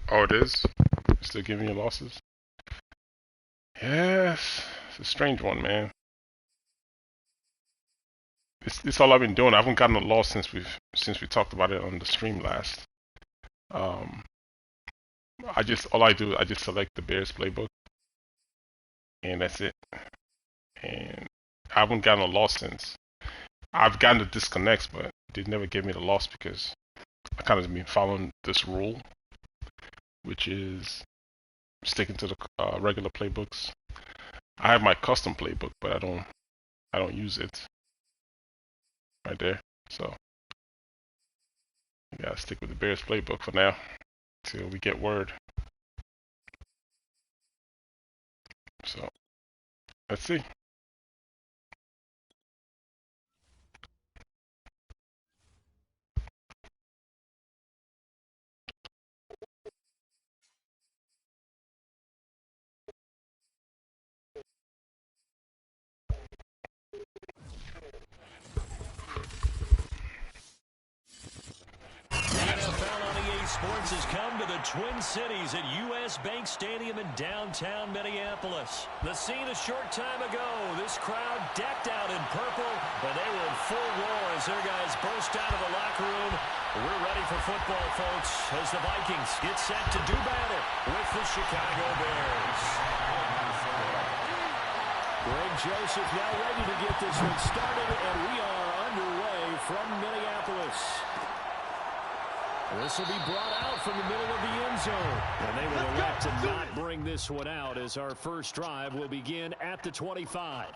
Oh, it is? Still giving you losses? Yes. It's a strange one, man. It's all I've been doing. I haven't gotten a loss since we talked about it on the stream last. Um, I just select the Bears playbook, and that's it. And I haven't gotten a loss since. I've gotten the disconnects, but they never gave me the loss because I kind of been following this rule, which is sticking to the regular playbooks. I have my custom playbook, but I don't use it right there. So I gotta stick with the Bears playbook for now till we get word. So let's see. Sports has come to the Twin Cities at U.S. Bank Stadium in downtown Minneapolis. The scene a short time ago, this crowd decked out in purple, and they were in full roar as their guys burst out of the locker room. We're ready for football, folks, as the Vikings get set to do battle with the Chicago Bears. Greg Joseph now ready to get this one started, and we are underway from Minneapolis. This will be brought out from the middle of the end zone. And they will elect to not bring this one out as our first drive will begin at the 25.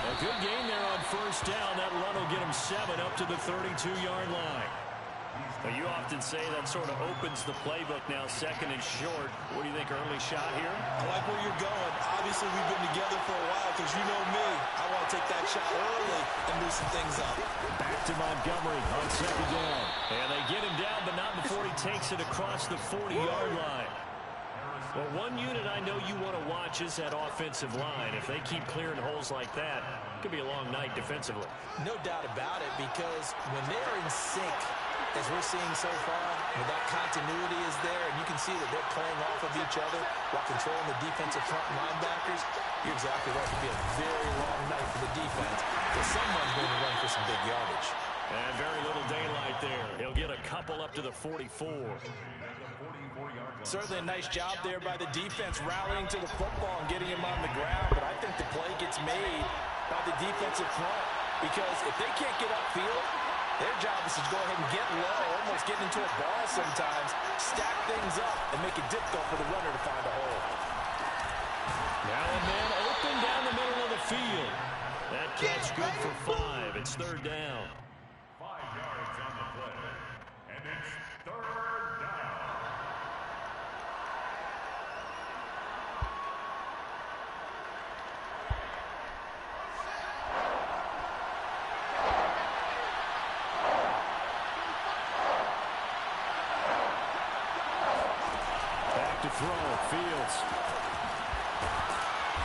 A good gain there on first down. That run will get him 7 up to the 32-yard line. Well, you often say that sort of opens the playbook now, second and short. What do you think, early shot here? I like where you're going. Obviously, we've been together for a while because you know me. I want to take that shot early and loosen things up. Back to Montgomery on second down. And they get him down, but not before he takes it across the 40-yard line. Well, one unit I know you want to watch is that offensive line. If they keep clearing holes like that, it could be a long night defensively. No doubt about it, because when they're in sync, as we're seeing so far, when that continuity is there, and you can see that they're playing off of each other while controlling the defensive front linebackers, you're exactly right. It could be a very long night for the defense, because someone's going to run for some big yardage. And very little daylight there. He'll get a couple up to the 44. Certainly a nice job there by the defense rallying to the football and getting him on the ground, but I think the play gets made by the defensive front, because if they can't get upfield, their job is to go ahead and get low, almost get into a ball sometimes, stack things up, and make it difficult for the runner to find a hole. Now a man open down the middle of the field. That catch good for 5. It's third down. 5 yards on the play, and it's third down. To throw, Fields.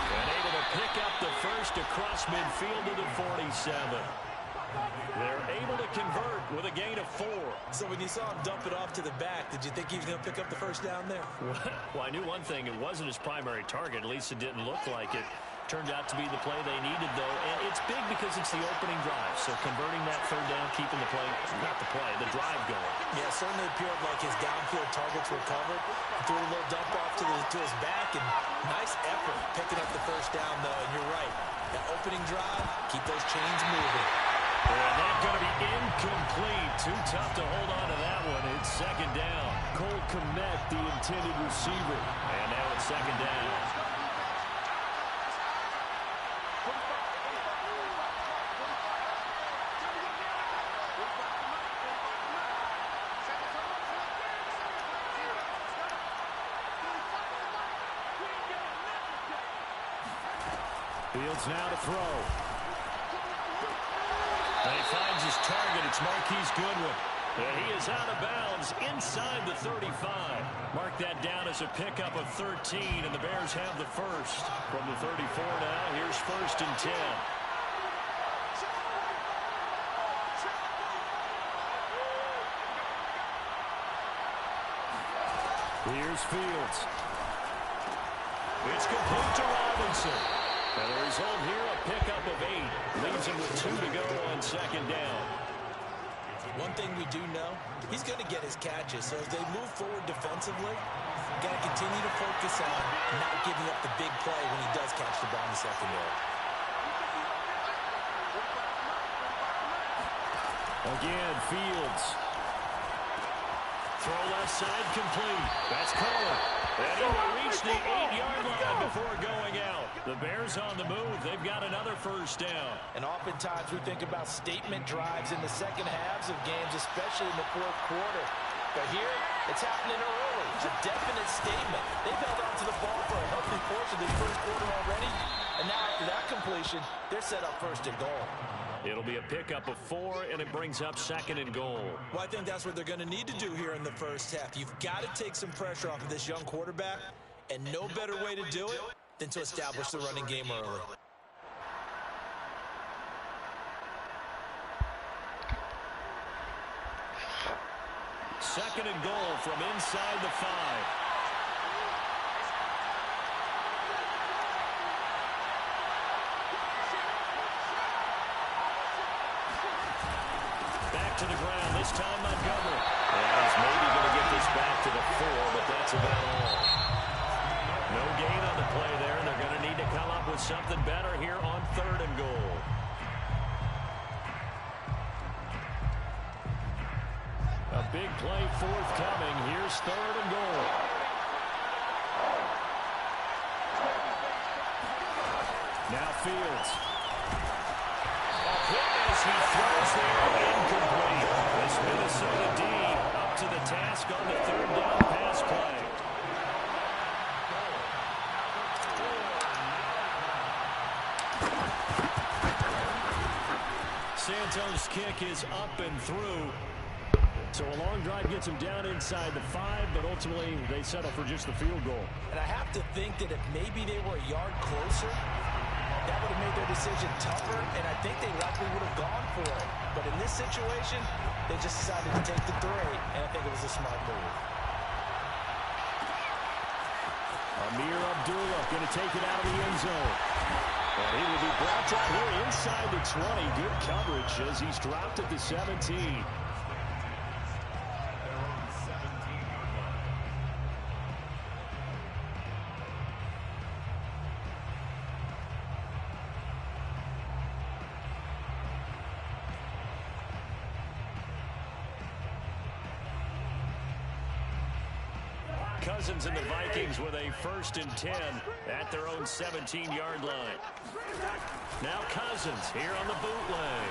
And able to pick up the first across midfield to the 47. They're able to convert with a gain of 4. So when you saw him dump it off to the back, did you think he was going to pick up the first down there? Well, I knew one thing. It wasn't his primary target. At least it didn't look like it. Turned out to be the play they needed, though. And it's big because it's the opening drive. So converting that third down, keeping the play, not the play, the drive going. Yeah, certainly appeared like his downfield targets were covered. Threw a little dump off to his back, and nice effort picking up the first down, though. And you're right. That opening drive, keep those chains moving. And that's going to be incomplete. Too tough to hold on to that one. It's second down. Cole Kmet, the intended receiver. And now it's second down. Fields now to throw. And he finds his target. It's Marquise Goodwin. And he is out of bounds inside the 35. Mark that down as a pickup of 13, and the Bears have the first. From the 34 now, here's 1st and 10. Here's Fields. It's complete to Robinson. And the result here, a pickup of 8. Leaves him with 2 to go on 2nd down. One thing we do know, he's going to get his catches. So as they move forward defensively, got to continue to focus on not giving up the big play when he does catch the ball in the secondary. Again, Fields. Throw left side complete. That's Kohler. And he will reach the 8-yard line before going out. The Bears on the move. They've got another 1st down. And oftentimes we think about statement drives in the second halves of games, especially in the 4th quarter. But here, it's happening early. A definite statement. They've held on to the ball for a healthy portion of this 1st quarter already. And now after that completion, they're set up 1st and goal. It'll be a pickup of 4, and it brings up 2nd and goal. Well, I think that's what they're going to need to do here in the 1st half. You've got to take some pressure off of this young quarterback, and no better way to do it than to establish the running game early. Second and goal from inside the 5. Back to the ground, this time Montgomery. And he's maybe going to get this back to the 4, but that's about all. No gain on the play there, and they're going to need to come up with something better here on 3rd and goal. A big play forthcoming. Here's 3rd and goal. Now Fields. A hit as he throws there, incomplete. This Minnesota D up to the task on the 3rd down pass play. Santos' kick is up and through. So a long drive gets him down inside the 5, but ultimately they settle for just the field goal. And I have to think that if maybe they were a yard closer, that would have made their decision tougher, and I think they likely would have gone for it. But in this situation, they just decided to take the 3, and I think it was a smart move. Amir Abdullah going to take it out of the end zone. And he will be brought down here inside the 20. Good coverage as he's dropped at the 17. Cousins and the Vikings with a 1st and 10 at their own 17-yard line. Now Cousins here on the bootleg.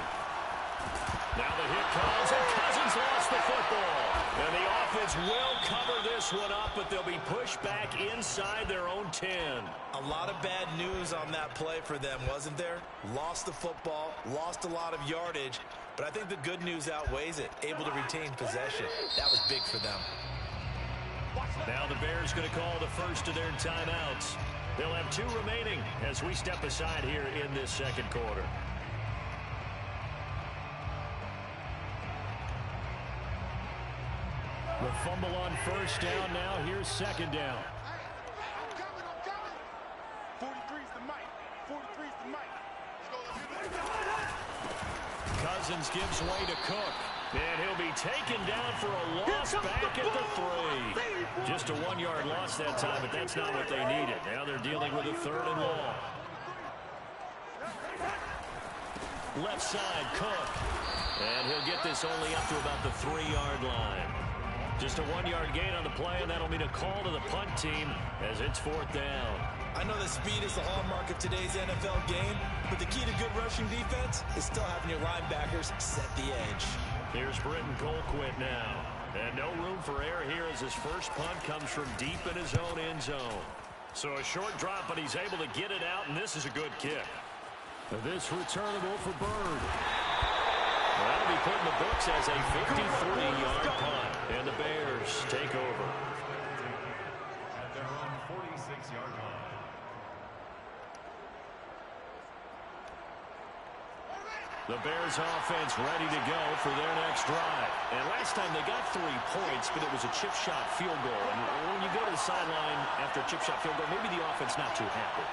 Now the hit comes, and Cousins lost the football. And the offense will cover this one up, but they'll be pushed back inside their own 10. A lot of bad news on that play for them, wasn't there? Lost the football, lost a lot of yardage, but I think the good news outweighs it. Able to retain possession. That was big for them. Now the Bears going to call the first of their timeouts. They'll have 2 remaining as we step aside here in this 2nd quarter. The fumble on 1st down now. Here's 2nd down. I'm coming. 43's the mic. 43's the mic. Cousins gives way to Cook. And he'll be taken down for a loss back at the 3. Just a 1-yard loss that time, but that's not what they needed. Now they're dealing with a 3rd and long. Left side, Cook. And he'll get this only up to about the 3-yard line. Just a 1-yard gain on the play, and that'll mean a call to the punt team as it's 4th down. I know that speed is the hallmark of today's NFL game, but the key to good rushing defense is still having your linebackers set the edge. Here's Britton Colquitt now. And no room for error here as his first punt comes from deep in his own end zone. So a short drop, but he's able to get it out, and this is a good kick. This returnable for Bird. That'll be put in the books as a 53-yard punt. And the Bears take over. At their own 46-yard line. The Bears offense ready to go for their next drive. And last time they got 3 points, but it was a chip shot field goal. And when you go to the sideline after a chip shot field goal, maybe the offense not too happy.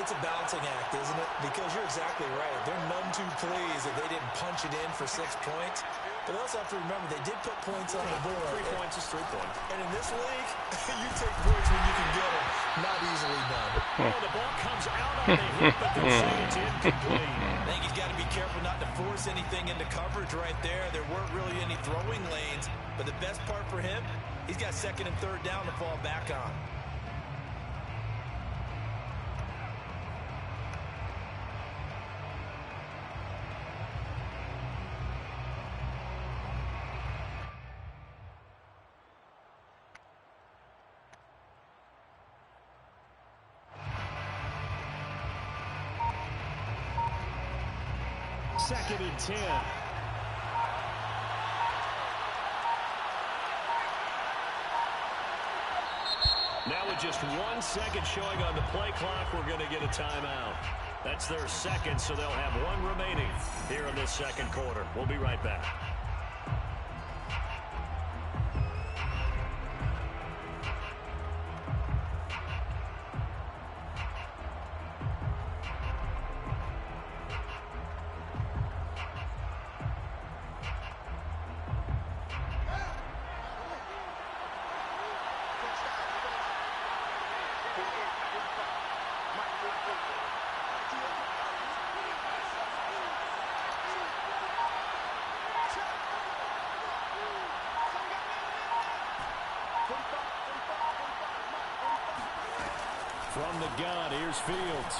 It's a balancing act, isn't it? Because you're exactly right. They're none too pleased that they didn't punch it in for 6 points. But also have to remember, they did put points on the board. 3 points is 3 points. And in this league, you take points when you can get them. Not easily done. Oh, the ball comes out on the hit, but they say it's incomplete. I think he's got to be careful not to force anything into coverage right there. There weren't really any throwing lanes. But the best part for him, he's got 2nd and 3rd down to fall back on. Second and 10. Now with just 1 second showing on the play clock, we're going to get a timeout. That's their second, so they'll have 1 remaining here in this second quarter. We'll be right back. From the gun, here's Fields.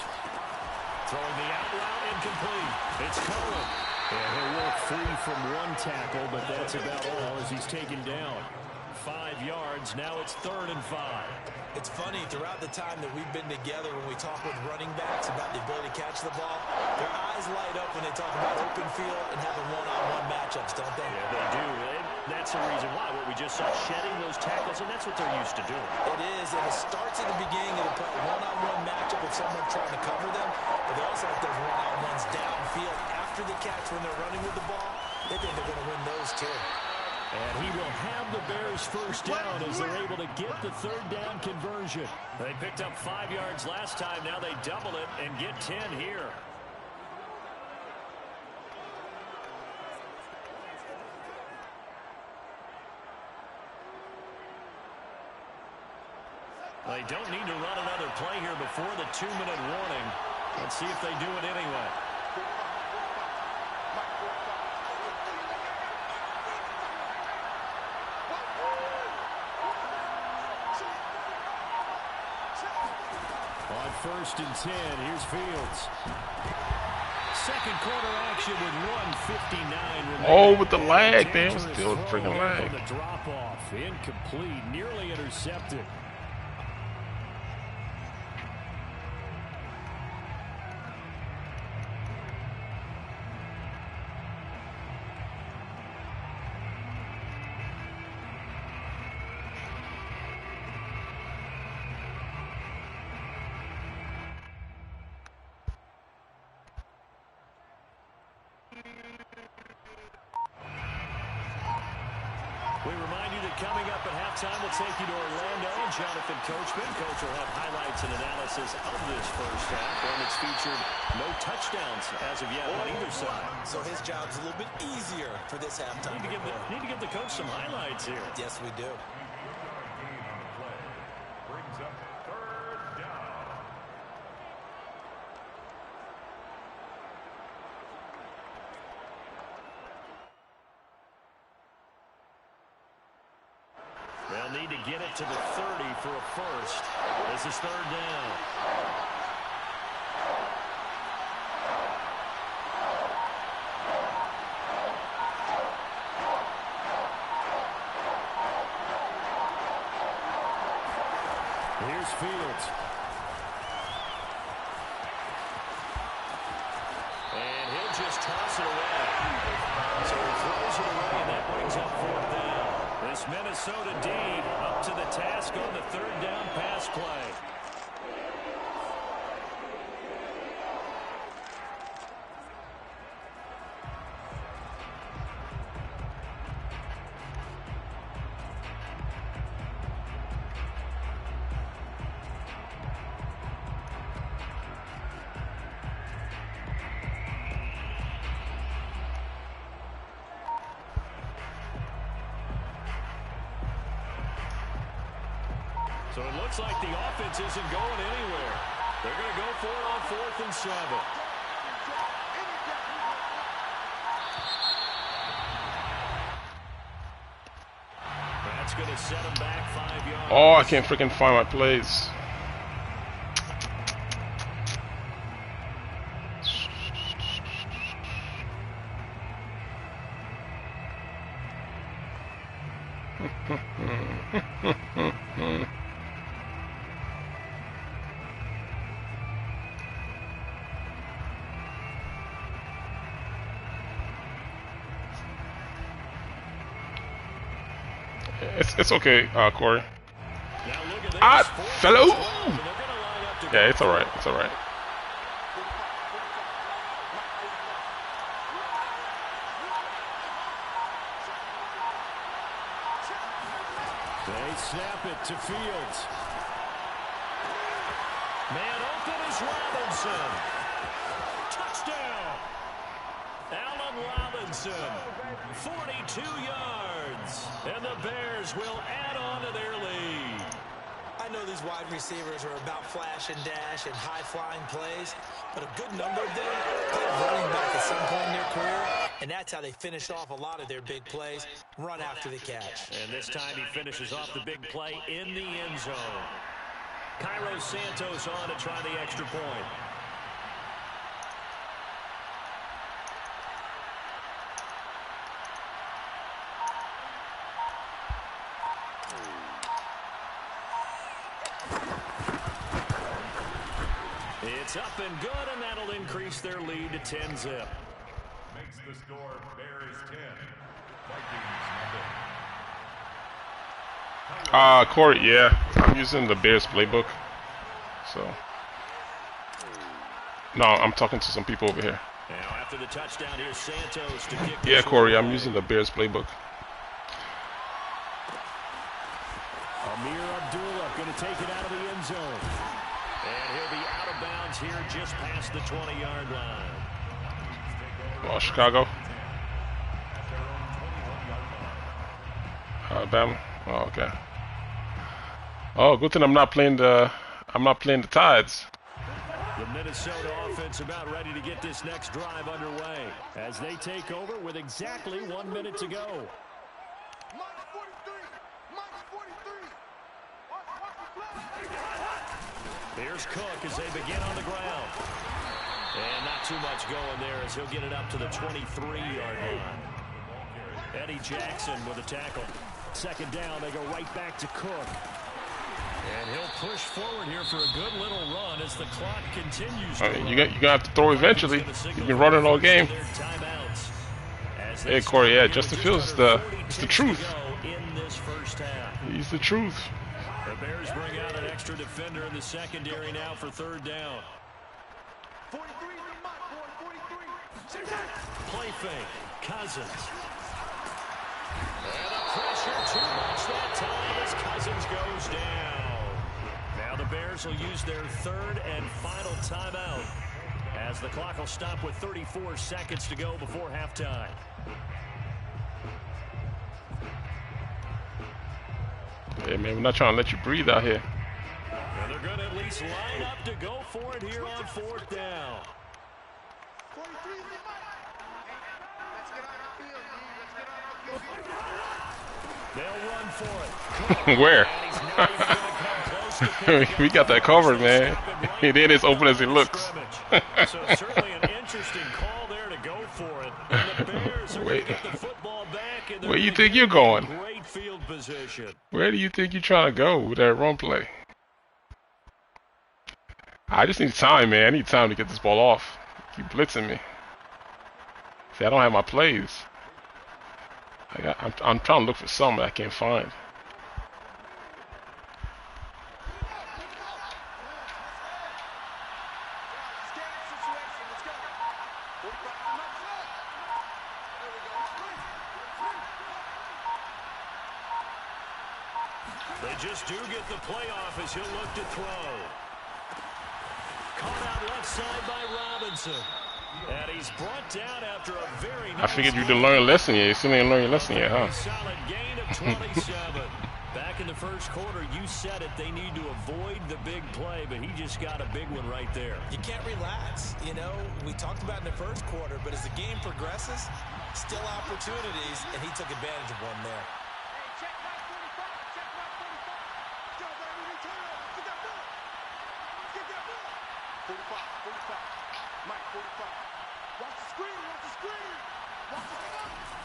Throwing the out route, incomplete. It's Cohen. And he'll work free from 1 tackle, but that's about all as he's taken down. 5 yards, now it's 3rd and 5. It's funny, throughout the time that we've been together, when we talk with running backs about the ability to catch the ball, their eyes light up when they talk about open field and having one-on-one matchups, don't they? Yeah, they do. And that's the reason why. What we just saw, shedding those tackles, and that's what they're used to doing. It is, and it starts at the beginning of the play. One-on-one matchup with someone trying to cover them, but they also have those one-on-ones downfield after the catch when they're running with the ball. They think they're going to win those too. And he will have the Bears first down as they're able to get the 3rd down conversion. They picked up 5 yards last time. Now they double it and get 10 here. They don't need to run another play here before the 2-minute warning. Let's see if they do it anyway. On 1st and 10, here's Fields. Second quarter action with 1:59 remaining. Oh, with the lag, man. Still freaking lag. The drop off, incomplete, nearly intercepted. We remind you that coming up at halftime, we'll take you to Orlando. Jonathan Coachman. Coach will have highlights and analysis of this first half. One that's featured no touchdowns as of yet on either side. So his job's a little bit easier for this halftime. Need to give the coach some highlights here. Yes, we do. Gain on the play. Brings up 3rd down. They'll need to get it to the 30 for a first. This is 3rd down. Here's Fields. And he'll he'll just toss it away. So he throws it away, and that brings up fourth down. This Minnesota D up to the task on the third down pass play. So it looks like the offense isn't going anywhere. They're going to go for it on 4th and 7. That's going to set them back 5 yards. Oh, I can't freaking find my plays. It's okay, Corey. Fellow. Yeah, it's alright. It's alright. They snap it to Fields. Man open is Robinson. Touchdown. Allen Robinson. 42 yards. And the Bears will add on to their lead. I know these wide receivers are about flash and dash and high-flying plays, but a good number of them played running back at some point in their career, and that's how they finish off a lot of their big plays, run after the catch. And this time he finishes off the big play in the end zone. Cairo Santos on to try the extra point. It's up and good, and that'll increase their lead to 10-zip. Makes the score Bears 10, Vikings nothing. Corey, yeah, I'm using the Bears playbook. So, no, I'm talking to some people over here. Now after the touchdown, here's Santos to kick. Yeah, Corey, I'm using the Bears playbook. Amir Abdullah going to take it out of the end zone. And he'll be out of bounds here just past the 20-yard line. Oh, Chicago. Alabama. Oh, okay. Oh, good thing I'm not playing the Tides. The Minnesota offense about ready to get this next drive underway as they take over with exactly 1 minute to go. Minus 43. Minus 43. Watch the play. Here's Cook as they begin on the ground. And not too much going there as he'll get it up to the 23-yard line. Eddie Jackson with a tackle. Second down, they go right back to Cook. And he'll push forward here for a good little run as the clock continues to run. You're gonna have to throw eventually. You've been running all game. Hey, Corey, yeah, Justin Fields is the truth. He's the truth. The Bears bring out an extra defender in the secondary now for third down. 43 is the mark, boy. 43. Play fake. Cousins. And the pressure too much that time as Cousins goes down. Now the Bears will use their third and final timeout as the clock will stop with 34 seconds to go before halftime. Hey, man, we're not trying to let you breathe out here. And they're going to at least line up to go for it here on fourth down. 43 is the mark. Let's get on our field, D. Let's get on our field. They'll run for it. Where? And he's not even gonna come close to picking We got that covered, man. It ain't as open as it looks. So certainly an interesting call there to go for it. And the Bears are Wait. going to get the football back. And Where you think you're going? Great field position. Where do you think you're trying to go with that run play? I just need time, man. I need time to get this ball off. Keep blitzing me. See, I don't have my plays. I'm trying to look for something I can't find. They just do get the playoff as he'll look to throw. Caught out left side by Robinson. And he's brought down after a very nice I figured you didn't learn a lesson yet. You still ain't learned your lesson yet, huh? Solid gain of 27. Back in the first quarter, you said it. They need to avoid the big play, but he just got a big one right there. You can't relax. You know, we talked about in the first quarter, but as the game progresses, still opportunities, and he took advantage of one there.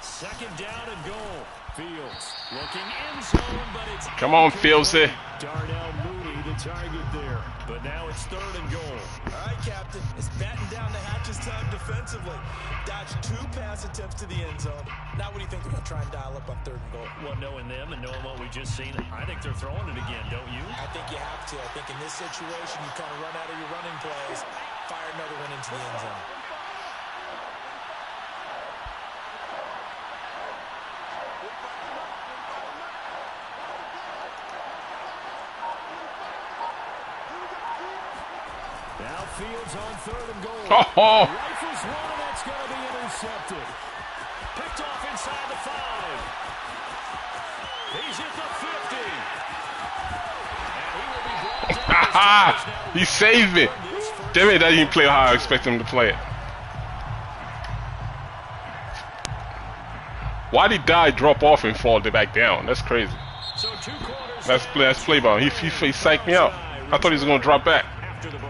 Second down and goal. Fields looking in zone, but it's come on, Fields. Darnell Mooney, the target there. But now it's third and goal. All right, Captain. It's batten down the hatches time defensively. Dodged 2 pass attempts to the end zone. Now what do you think they're going to try and dial up on third and goal? Well, knowing them and knowing what we just seen, I think they're throwing it again, don't you? I think you have to. I think in this situation, you kind of run out of your running plays, fire another one into the end zone. Now Fields on third and goal. Oh. Rifles one, and that's going to be intercepted. Picked off inside the 5. He's at the 50. And he will be brought down. He saved it. Damn it, I didn't play how I expected him to play it. Why'd he die, drop off, and fall back down? That's crazy. So 2 quarters. That's play ball. He psyched me out. I thought he was going to drop back. After the break.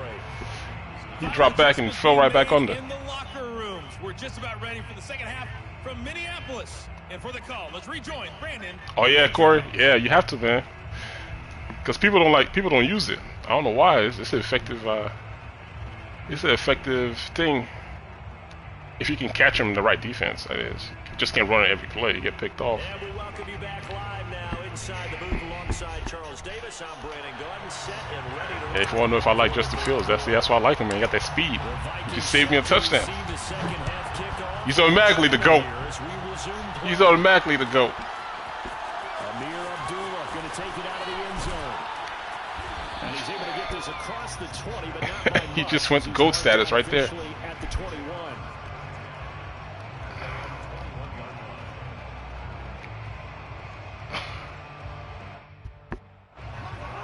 He dropped back and fell right back under. In the locker rooms, we're just about ready for the second half from Minneapolis. And for the call, let's rejoin Brandon. Oh yeah, Corey. Yeah, you have to, man. Because people don't use it. I don't know why. It's an effective. It's an effective thing. If you can catch him in the right defense, that is. You just can't run it every play. You get picked off. And we welcome you back live now inside the booth alongside Charles Davis. I'm Brandon Gordon, set and ready to. Yeah, if you want to know if I like Justin Fields, that's why I like him, man. He got that speed. He just saved me a touchdown. He's automatically the GOAT. He's automatically the GOAT. Amir Abdullah going to take it out of the end zone. And he's able to get this across the 20, but not by He much. just went to GOAT status right there. At the 21.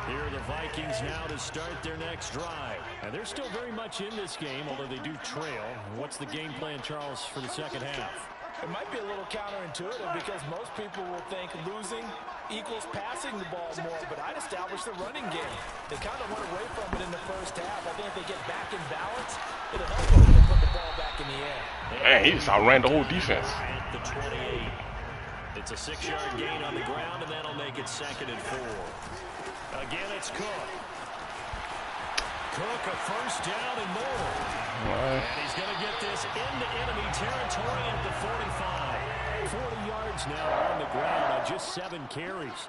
Here are the Vikings now to start their next drive. And they're still very much in this game, although they do trail. What's the game plan, Charles, for the second half? It might be a little counterintuitive because most people will think losing equals passing the ball more, but I'd establish the running game. They kind of went away from it in the first half. I think if they get back in balance, it'll help them to put the ball back in the air. Man, he just outran the whole defense. At the 28. It's a 6-yard gain on the ground, and that'll make it 2nd and 4. Again, it's Cook. Cook, a first down and more. And he's going to get this into enemy territory at the 45. 40 yards now on the ground on just 7 carries.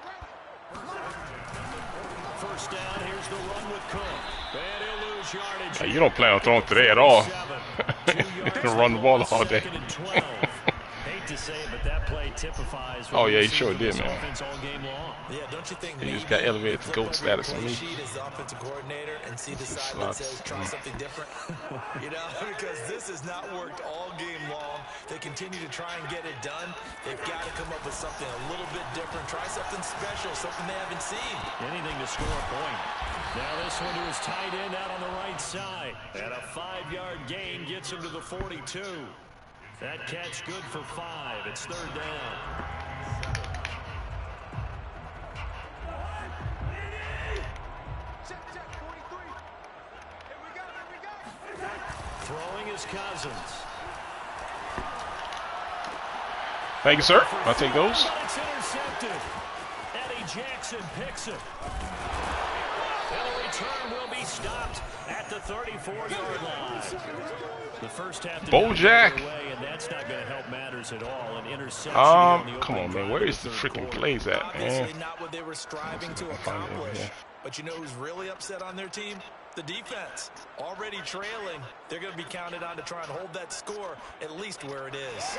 First down, here's the run with Cook. And he'll lose yardage. Yeah, you don't plan on throwing today at all. You're gonna run the ball all day. Hate to say it, but that play typifies. Oh yeah, he sure did, man. All game long. Yeah, don't you think He just got elevated to GOAT status on me. Sheet as the offensive coordinator and see the side that says try something different? You know, because this has not worked all game long. They continue to try and get it done. They've got to come up with something a little bit different. Try something special, something they haven't seen. Anything to score a point. Now this one to his tight end out on the right side. And a 5-yard gain gets him to the 42. That catch good for 5. It's 3rd down. Throwing his Cousins. Thank you, sir. I'll take those. It's intercepted. Eddie Jackson picks it. And a return will be stopped at the 34-yard line. The first half Bojack. away, and that's not going to help matters at all. An interception on the come on, man. Where is the freaking plays at, man? Obviously not what they were striving to accomplish. But you know who's really upset on their team? The defense. Already trailing. They're going to be counted on to try and hold that score at least where it is.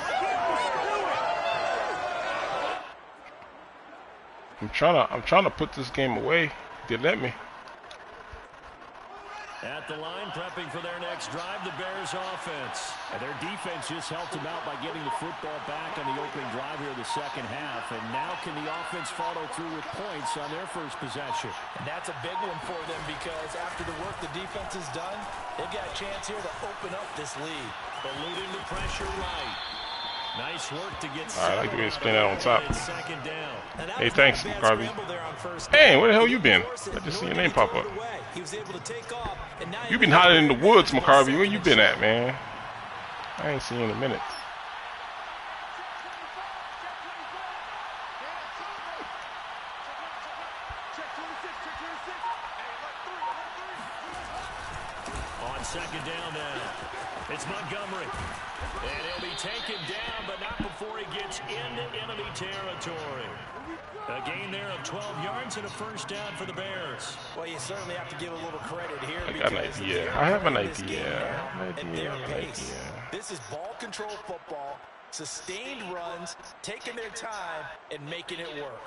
I'm trying to put this game away. They let me. At the line, prepping for their next drive, the Bears offense. And their defense just helped them out by getting the football back on the opening drive here in the second half. And now can the offense follow through with points on their first possession? And that's a big one for them because after the work the defense has done, they've got a chance here to open up this lead. Eluding the pressure right. Nice work to get I like the way he's playing that on top. Second down. Hey, thanks, McCarvey. Hey, where the hell you been? I just see your name pop up. You been hiding in the woods, McCarvey. Where you been at, man? I ain't seen you in a minute. On second down now, it's Montgomery. And he'll be taken down, but not before he gets into enemy territory. A gain there of 12 yards and a first down for the Bears. Well, you certainly have to give a little credit here. I got an idea. I have an idea. This is ball control football, sustained runs, taking their time, and making it work.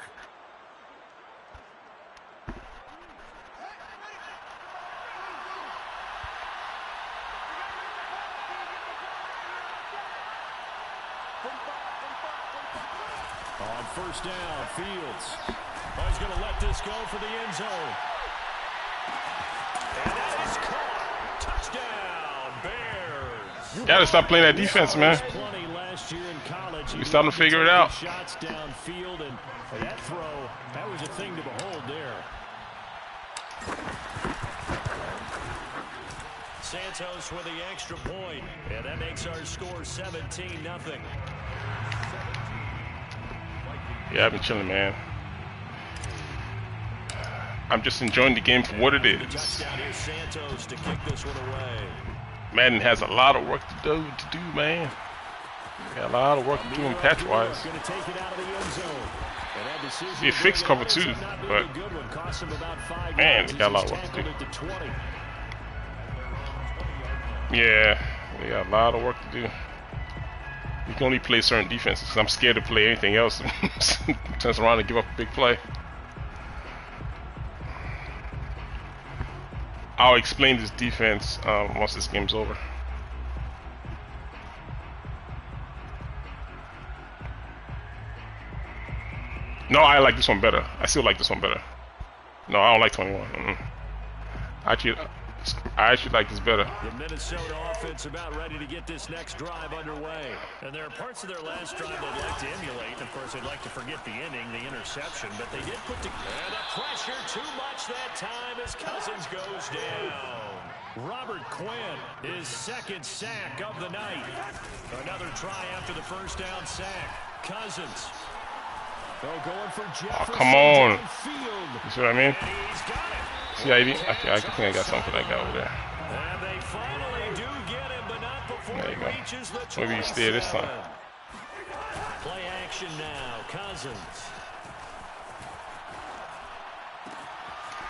On first down, Fields. Oh, he's going to let this go for the end zone. And that is caught. Touchdown, Bears. Gotta stop playing that defense, man. We're starting to figure it out. Shots downfield, and that throw, that was a thing to behold there. Santos with the extra point, and that makes our score 17-0. Yeah, I've been chilling, man. I'm just enjoying the game for what it is. Santos to kick this one away. Madden has a lot of work to do, man. Got a lot of work to do in patch-wise. See, fixed cover too, but man, they got a lot of work to do. Yeah, they got a lot of work to do. You can only play certain defenses because I'm scared to play anything else. Turns around and give up a big play. I'll explain this defense once this game's over. No, I like this one better. I still like this one better. No, I don't like 21. I actually like this better. The Minnesota offense about ready to get this next drive underway. And there are parts of their last drive they'd like to emulate. And of course, they'd like to forget the inning, the interception. But they did put together. And the pressure too much that time as Cousins goes down. Robert Quinn, his second sack of the night. Another try after the first down sack. Cousins. Oh, going for Jefferson. Oh, come on. Downfield. You see what I mean? He's got it. See, I think I got something for that guy over there. And they finally do get him, but not before There you he go. reaches the 27. Maybe you stay this time. Play action now, Cousins.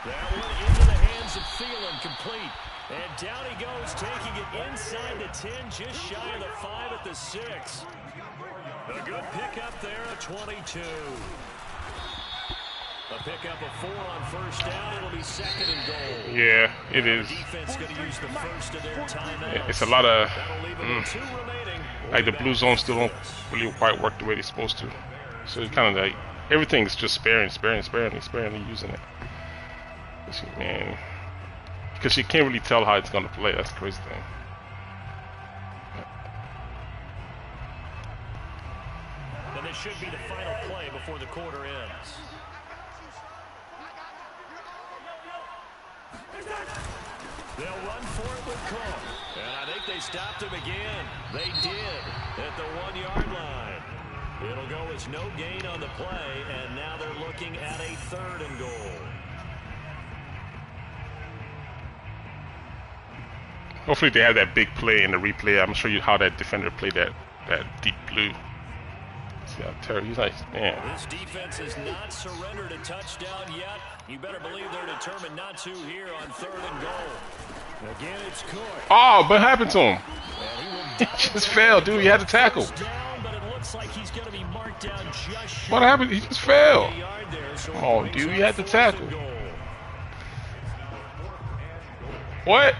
That one into the hands of Thielen, complete. And down he goes, taking it inside the 10, just shy of the 5 at the 6. A good pickup there at 22. A pickup of 4 on first down. It'll be second and goal. Yeah, it is. Defense going to use the first of their timeouts. It's a lot of Two remaining. like the blue zone still don't really quite work the way they're supposed to. So it's kind of like everything's just sparingly using it. Man, because you can't really tell how it's gonna play. That's the crazy thing. And this should be the final play before the quarter ends. They'll run for it with Cook. And I think they stopped him again. They did at the 1-yard line. It'll go as no gain on the play, and now they're looking at a 3rd and goal. Hopefully they have that big play in the replay. I'm gonna show you how that defender played that deep blue. See how terrible he's like, man. This defense has not surrendered a touchdown yet. You better believe they're determined not to here on 3rd and goal. Again, it's Cook. Oh, what happened to him? He just fell, dude. He had to tackle. Down, but it looks like he's going to be marked down just short. What happened? He just fell. There, so Come on, dude. He had to tackle. What?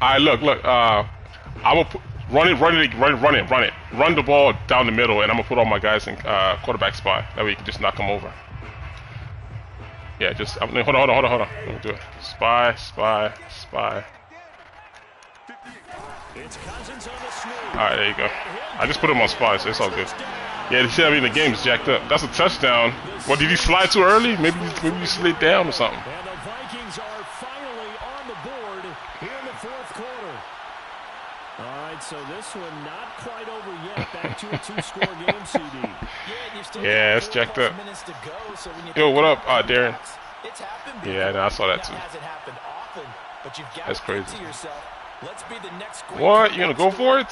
All right, look. I'm gonna run it. Run the ball down the middle, and I'm gonna put all my guys in quarterback spot. That way you can just knock them over. Yeah, just hold on. Let me do it. Spy. It's Cousins on the sneak. All right, there you go. I just put him on spy, so it's all good. Yeah, you see, I mean, the game's jacked up. That's a touchdown. What, did he slide too early? Maybe you slid down or something. And the Vikings are finally on the board here in the 4th quarter. All right, so this one not quite over yet. Back to a 2-score game, CD. Yeah, it's jacked up. Yo, what up, Darren? Yeah, I saw that too. That's crazy. What? You gonna go for it?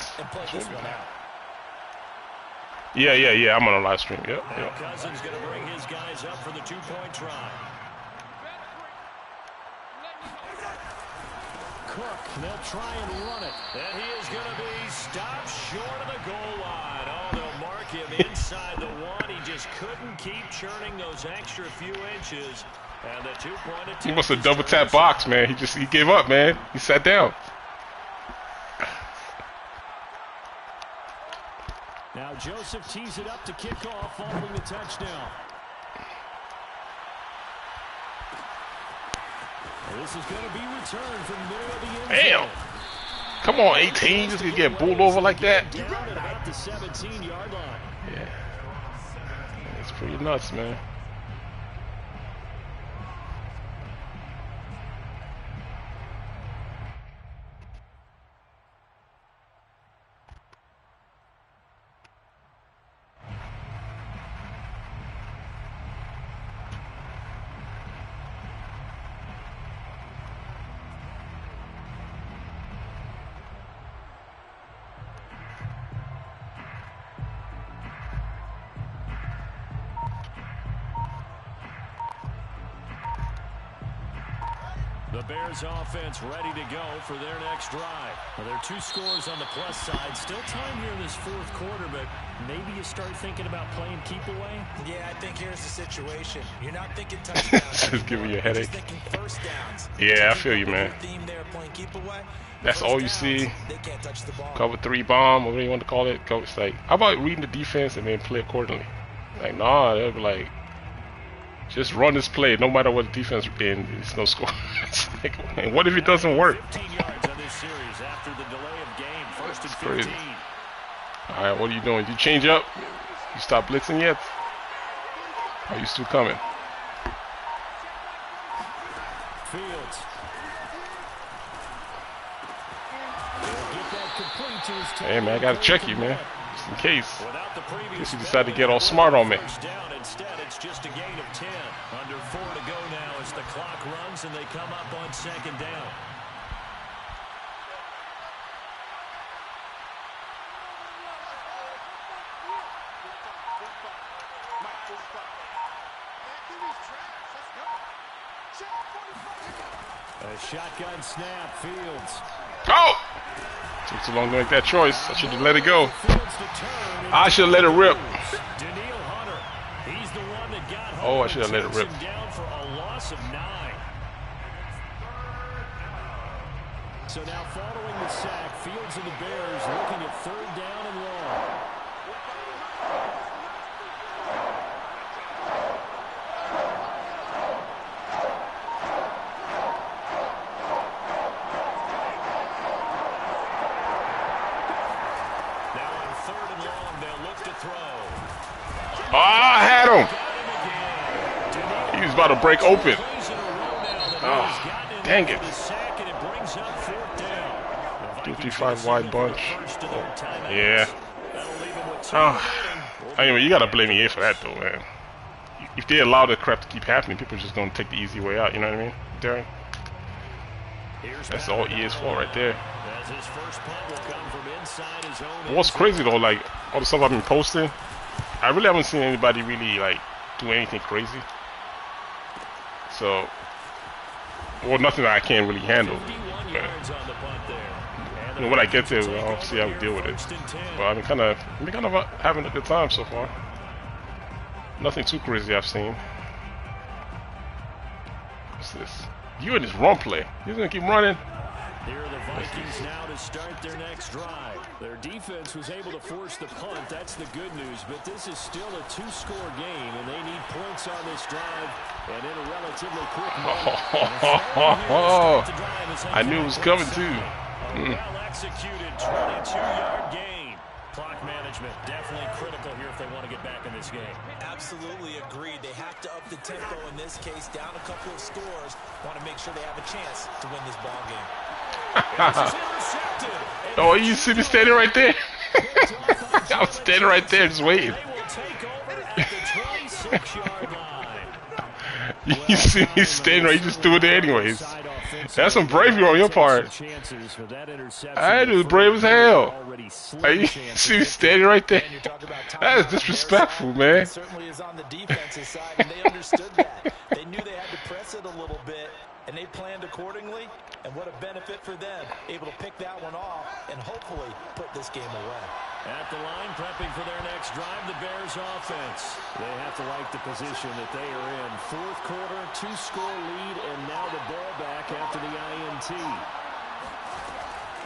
Yeah. I'm on a live stream. Yep. Cousins gonna bring his guys up for the 2-point try. Cook, they'll try and run it. And he is going to be stopped short of the goal line. Oh, they'll mark him inside the 1. He just couldn't keep churning those extra few inches. And the 2-point attempt. He must have double tapped box, man. He gave up, man. He sat down. Now Joseph tees it up to kick off following the touchdown. This is going to be returned from the middle of the end zone. Damn. Come on, 18. Just gonna get bowled over like that. Down at about the 17-yard line. Yeah. It's pretty nuts, man. The Bears offense ready to go for their next drive. Well, there are 2 scores on the plus side. Still time here in this 4th quarter, but maybe you start thinking about playing keep away. Yeah, I think here's the situation. You're not thinking touchdowns. Just giving you a headache. You're thinking first downs. Yeah, I feel you, man. That's all you see. Cover 3 bomb, whatever you want to call it. It's like, how about reading the defense and then play accordingly? Like, nah, they'll be like, just run this play, no matter what the defense in, it's no score. It's like, and what if it doesn't work? 15 yards on this series after the delay of game. First and 15. Crazy. All right, what are you doing? You change up? You stop blitzing yet? Are you still coming? Fields. Get that complete to his team. Hey, man, I gotta check you, man, just in case. In case you decide to get all smart on me. Instead, it's just a gain of 10. Under 4 to go now as the clock runs and they come up on 2nd down. A shotgun snap, Fields. Oh! Took too long to make that choice. I should have let it go. I should have let it rip. Oh, I should have let it rip. Down for a loss of 9. So now following the sack, Fields and the Bears looking at 3rd down and long. Now on 3rd and long, they'll look to throw. Oh, I had him. He was about to break open. Oh, dang it. 55 wide bunch. Oh, yeah. Oh, anyway, you gotta blame EA for that though, man. If they allow the crap to keep happening, people are just gonna take the easy way out. You know what I mean, Darren? That's all EA's fault right there. As his first punt will come from inside his own. What's crazy though, like all the stuff I've been posting, I really haven't seen anybody really like do anything crazy. So, well, nothing that I can't really handle. But, you know, when I get there, I'll see how we deal with it. But I've been kind of having a good time so far. Nothing too crazy I've seen. What's this? You and this run play. You're gonna keep running. Here are the Vikings now to start their next drive. Their defense was able to force the punt. That's the good news. But this is still a two-score game, and they need points on this drive. And in a relatively quick moment. I knew it was coming too. Well-executed 22-yard gain. Clock management definitely critical here if they want to get back in this game. Absolutely agreed. They have to up the tempo in this case, down a couple of scores. Want to make sure they have a chance to win this ball game. Oh, you see me standing right there? I was standing right there just waiting. You see me standing right, you just do it there anyways. That's some bravery on your part. I was brave as hell. You see me standing right there? That is disrespectful, man. It certainly is on the defensive side, and they understood that. They knew they had to press it a little bit, and they planned accordingly. And what a benefit for them, able to pick that one off and hopefully put this game away. At the line, prepping for their next drive, the Bears offense. They have to like the position that they are in. Fourth quarter, two-score lead, and now the ball back after the INT.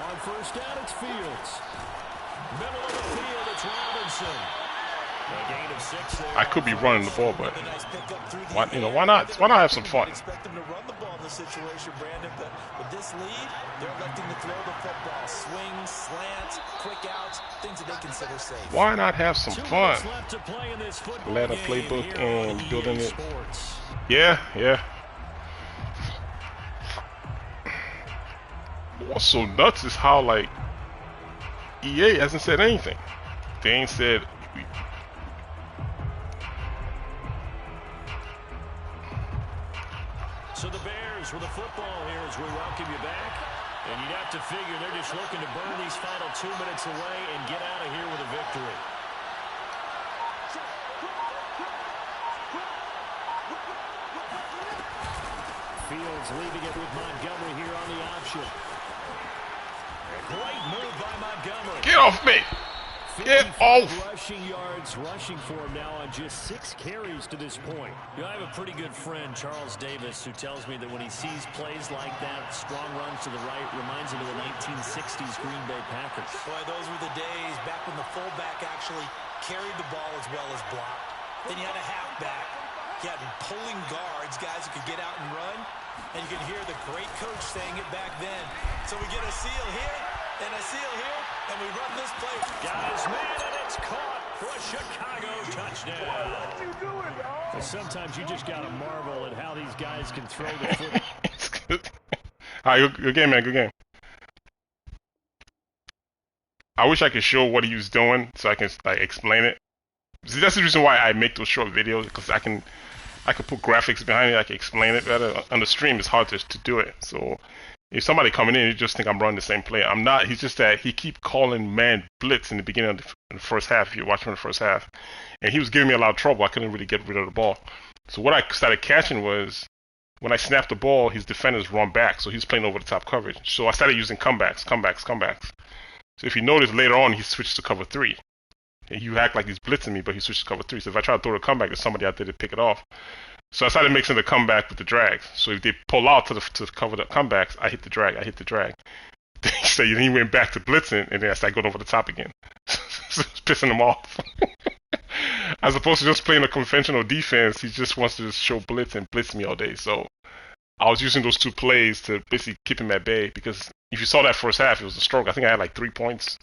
On first down, it's Fields. Middle of the field, it's Robinson. A gain of 6 there. I could be running the ball, but why, why not? Why not have some fun? Expect them to run the ball in this situation, Brandon, but with this lead, they're electing to throw the football. Swings, slants, quick outs, things that they consider safe. Why not have some fun? Let a Game playbook here on and building EA it. Sports. Yeah. What's so nuts is how like EA hasn't said anything. They ain't said. So the Bears with the football here as we welcome you back. And you'd have to figure they're just looking to burn these final 2 minutes away and get out of here with a victory. Fields leaving it with Montgomery here on the option. Great move by Montgomery. Get off me! Get off! Rushing yards, rushing for him now on just 6 carries to this point. You know, I have a pretty good friend, Charles Davis, who tells me that when he sees plays like that, strong runs to the right, reminds him of the 1960s Green Bay Packers. Boy, those were the days back when the fullback actually carried the ball as well as blocked. Then you had a halfback. You had pulling guards, guys who could get out and run. And you can hear the great coach saying it back then. So we get a seal here and a seal here, and we run this play. Guys, man, and it's caught for a Chicago touchdown. What you doing, dog? Sometimes you just got to marvel at how these guys can throw the foot. It's good. All right, good game, man. Good game. I wish I could show what he was doing so I can like explain it. See, that's the reason why I make those short videos, because I can put graphics behind it. I can explain it better. On the stream, it's hard to do it. So if somebody coming in, you just think I'm running the same play. I'm not. He's just that he keep calling man blitz in the beginning of the first half. If you're watching the first half, and he was giving me a lot of trouble. I couldn't really get rid of the ball. So what I started catching was when I snapped the ball, his defenders run back. So he's playing over the top coverage. So I started using comebacks. So if you notice later on, he switched to cover 3. And you act like he's blitzing me, but he switched to cover 3. So if I try to throw the comeback, there's somebody out there to pick it off. So I started mixing the comeback with the drags. So if they pull out to cover the comebacks, I hit the drag. So he went back to blitzing, and then I started going over the top again. So it's pissing him off. As opposed to just playing a conventional defense, he just wants to just show blitz and blitz me all day. So I was using those 2 plays to basically keep him at bay, because if you saw that first half, it was a stroke. I think I had like 3 points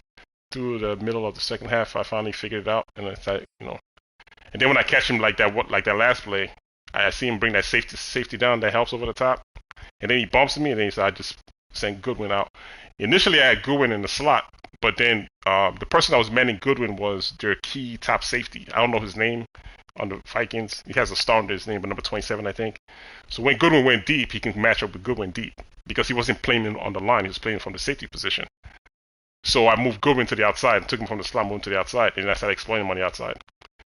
through the middle of the second half. I finally figured it out, and it's like, and then when I catch him like that last play, I see him bring that safety down that helps over the top, and then he bumps me, and then I just sent Goodwin out. Initially, I had Goodwin in the slot, but then the person that was manning Goodwin was their key top safety. I don't know his name on the Vikings. He has a star under his name, but number 27, I think. So when Goodwin went deep, he can match up with Goodwin deep. because he wasn't playing on the line. He was playing from the safety position. So I moved Goodwin to the outside and took him from the slot, moved him to the outside, and I started exploiting him on the outside.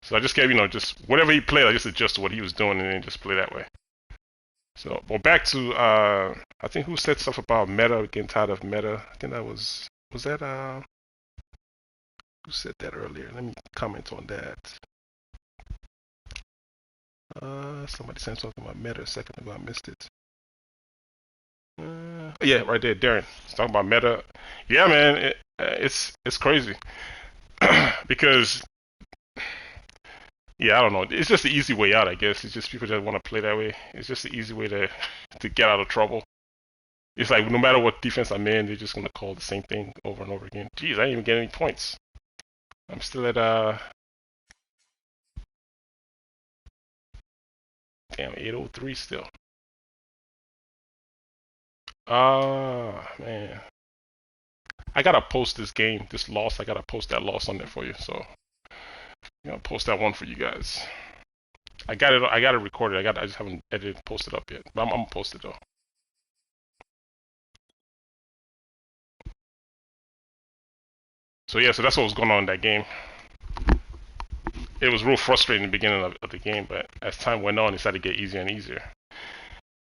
So I just gave, just whatever he played, I just adjusted what he was doing and then just play that way. So, well, back to, I think who said stuff about meta, getting tired of meta. I think that was that, who said that earlier? Let me comment on that. Somebody said something about meta a second ago. I missed it. Yeah, right there, Darren. He's talking about meta. Yeah, man, it's crazy because I don't know. It's just the easy way out, I guess. It's just people that want to play that way. It's just the easy way to get out of trouble. It's like no matter what defense I'm in, they're just gonna call the same thing over and over again. Jeez, I didn't even get any points. I'm still at damn 803 still. Man. I gotta post this game, this loss. I gotta post that loss on there for you. So I'm gonna post that one for you guys. I got it recorded. I just haven't edited and posted up yet. But I'm gonna post it though. So yeah, so that's what was going on in that game. It was real frustrating in the beginning of the game, but as time went on, it started to get easier and easier.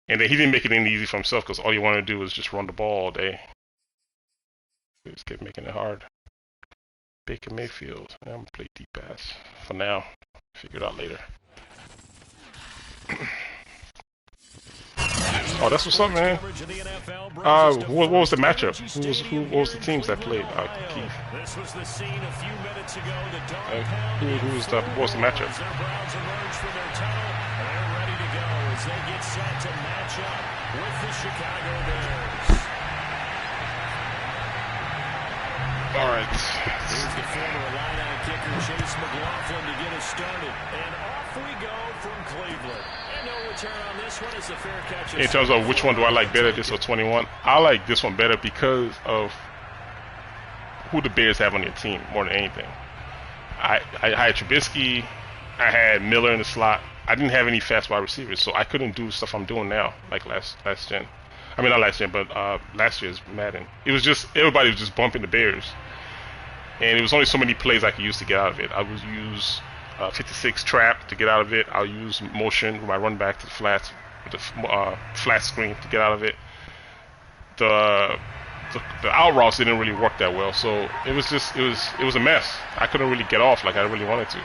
And then he didn't make it any easy for himself because all he wanted to do was just run the ball all day. He just kept making it hard. Baker Mayfield. I'm gonna play deep pass for now. Figure it out later. Oh, that's what's up, man. What was the matchup? What was the teams that played? Keith. This was the scene a few minutes ago. What was the matchup? The Browns emerge from their tunnel. They're ready to go as they get set to match up with the Chicago Bears. All right. Here's the former Illini kicker Chase McLaughlin to get us started, and off we go from Cleveland. And no return on this one is a fair catch. In terms of which one do I like better, this or 21, I like this one better because of who the Bears have on their team more than anything. I had Trubisky, I had Miller in the slot. I didn't have any fast wide receivers, so I couldn't do stuff I'm doing now, like last gen. I mean, not last gen, but last year's Madden. It was just, everybody was just bumping the Bears. And it was only so many plays I could use to get out of it. I would use 56 trap to get out of it. I'll use motion with my run back to the flats, with the flat screen to get out of it. The out routes didn't really work that well, so it was just, it was a mess. I couldn't really get off like I really wanted to.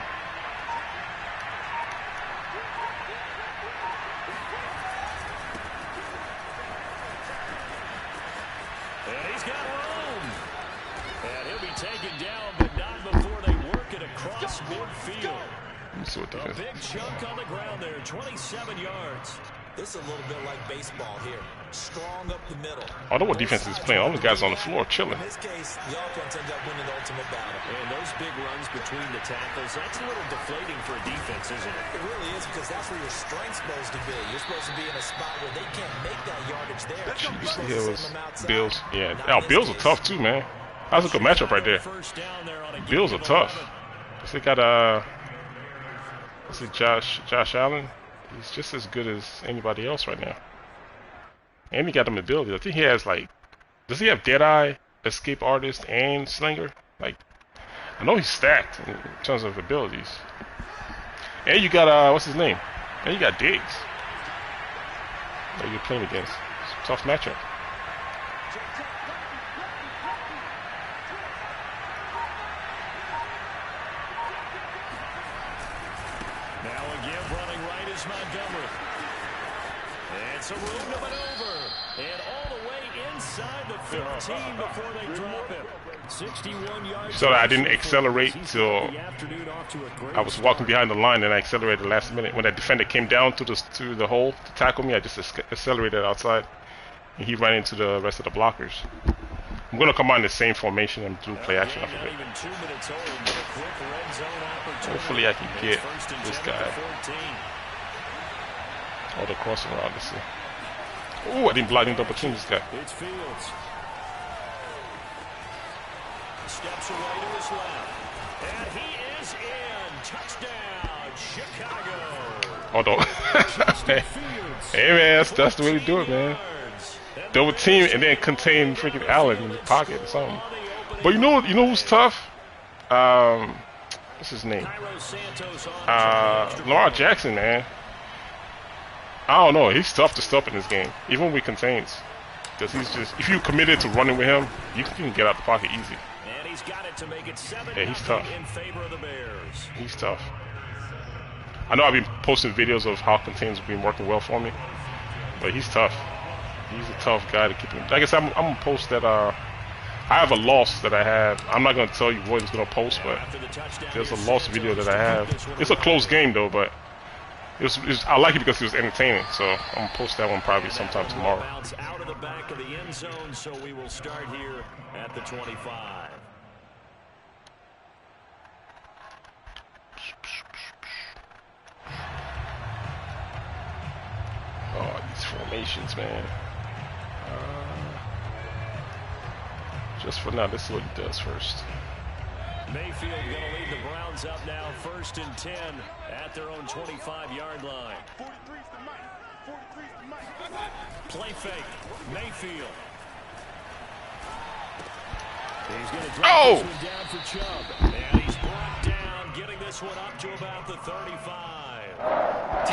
A big chunk on the ground there, 27 yards. This is a little bit like baseball here. Strong up the middle. I don't know what defense is playing. All the guys on the floor chilling. In this case, the offense ends up winning the ultimate battle. And those big runs between the tackles, that's a little deflating for a defense, isn't it? It really is, because that's where your strength's supposed to be. You're supposed to be in a spot where they can't make that yardage there. Jeez, here was Bills. Yeah, Bills are tough too, man. That's a good matchup right there. Bills are tough. They got Josh Allen. He's just as good as anybody else right now. And he got them abilities. I think he has does he have Deadeye, Escape Artist, and Slinger? I know he's stacked in terms of abilities. And you got what's his name? And you got Diggs that you're playing against. It's a tough matchup. Montgomery. It's a room to maneuver. And all the way inside the 15 before they drop him. 61 yards. So I didn't accelerate till I was walking behind the line, and I accelerated last minute. When that defender came down to the hole to tackle me, I just accelerated outside, and he ran into the rest of the blockers. I'm going to come on the same formation and do play action off of it. Hopefully I can get this guy. Oh, the crossing route, let's see. Oh, I didn't block him, double team this guy. It's Fields. Steps away to his left. And he is in. Touchdown, Chicago. Hold on. Hey man, that's the way to do it, man. double team and then contain freaking Allen in the pocket or something. But you know who's tough? What's his name? Lamar Jackson, man. I don't know. He's tough to stop in this game, even with contains. Because he's just, if you committed to running with him, you can get out the pocket easy. And he's got it to make it 7 Yeah, he's tough. in favor of the Bears. He's tough. I know I've been posting videos of how contains have been working well for me, but he's tough. He's a tough guy to keep him. Like I said, I'm gonna post that. I have a loss that I have. I'm not gonna tell you what it's gonna post, but there's a loss video that I have. It's a close game though, but I like it because it was entertaining. So I'm gonna post that one probably sometime tomorrow. Out of the back of the end zone, so we will start here at the 25. Oh, these formations, man. Just for now, let's see what he does first. Mayfield going to lead the Browns up now, 1st and 10 at their own 25-yard line. 43's the mic. 43's the mic. Play fake. Mayfield. He's going to drop this one down for Chubb. And he's brought down, getting this one up to about the 35.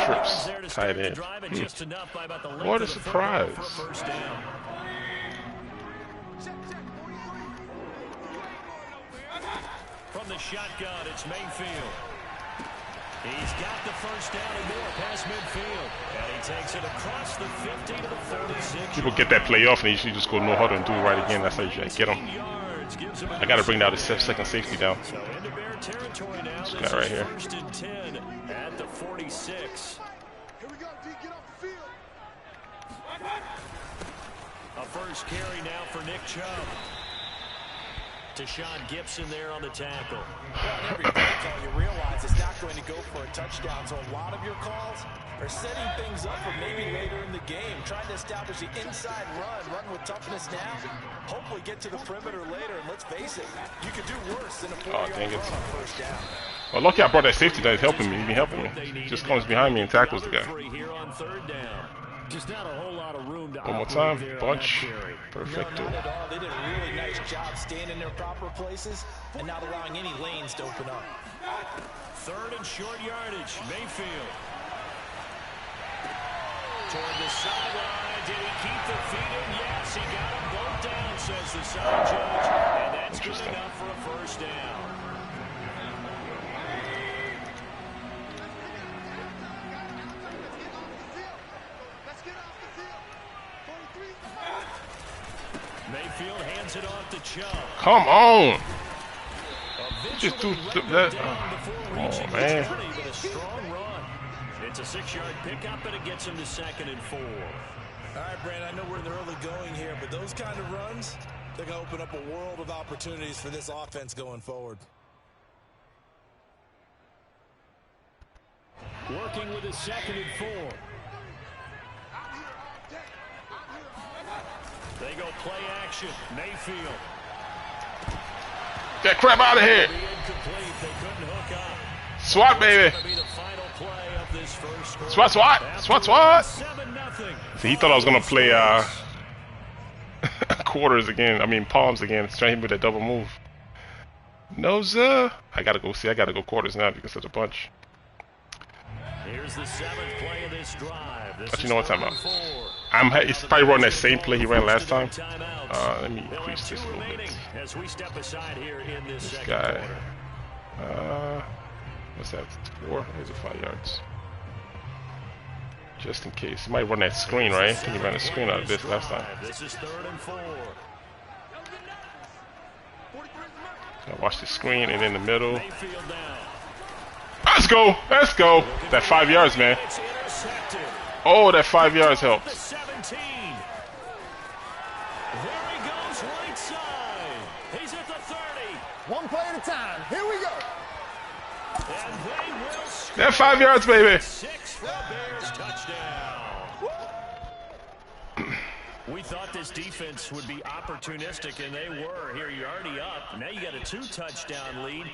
Trips, There to tight the end. drive and just enough by about the length What a of the football surprise. for a first down. From the shotgun, it's Mayfield. He's got the first down and more past midfield. And he takes it across the 50 to the 36. People get that play off and they usually just go no huddle and do it right again. That's how you get them. I got to bring down the second safety down. So into Bear territory now. This guy right here. 1st and 10 at the 46. Here we go, D. Get off the field. A first carry now for Nick Chubb. Deshaun Gibson there on the tackle. Well, in every play call, you realize it's not going to go for a touchdown. So a lot of your calls are setting things up for maybe later in the game, trying to establish the inside run with toughness now. Hopefully get to the perimeter later. And let's face it, you could do worse than a 40-yard run on first down. Well, lucky I brought that safety that is helping me. He's been helping me. He just comes behind me and tackles the guy. Here on 3rd down. Just not a whole lot of room to One more time. Bunch. No, Perfecto. not at all. They did a really nice job staying in their proper places and not allowing any lanes to open up. 3rd and short yardage. Mayfield. Toward the sideline. Did he keep the feet in? Yes, he got them both down, says the side judge. And that's good enough for a first down. Mayfield hands it off to Chubb. Come on. Just do that. Oh, man. But a strong run. It's a 6-yard pickup, and it gets him to 2nd and 4. All right, Brand, I know we're in the early going here, but those kind of runs, they're going to open up a world of opportunities for this offense going forward. Working with his 2nd and 4. They go play action. Mayfield. Get crap out of here. Swat, baby. Swat, swat. Swat, swat. See, he thought I was going to play quarters again. I mean, palms again. Trying to hit me with that double move. No, sir. I got to go. See, I got to go quarters now because there's a bunch. Here's the 7th play of this drive. But you know what I'm talking about. He's probably running that same play he ran last time. Let me increase this a little bit. As we step aside here in this guy. What's that? 4? Here's a 5 yards. Just in case. He might run that screen, right? I think he ran a screen out of this last time. This is 3rd and 4. Watch the screen and in the middle. Let's go! Let's go! That 5 yards, man. Oh, that 5 yards helps. 17. There he goes right side. He's at the 30. One play at a time. Here we go. And they will That 5 yards, baby. 6 for a Bears touchdown. We thought this defense would be opportunistic, and they were. Here, you're already up. Now you got a 2-touchdown lead.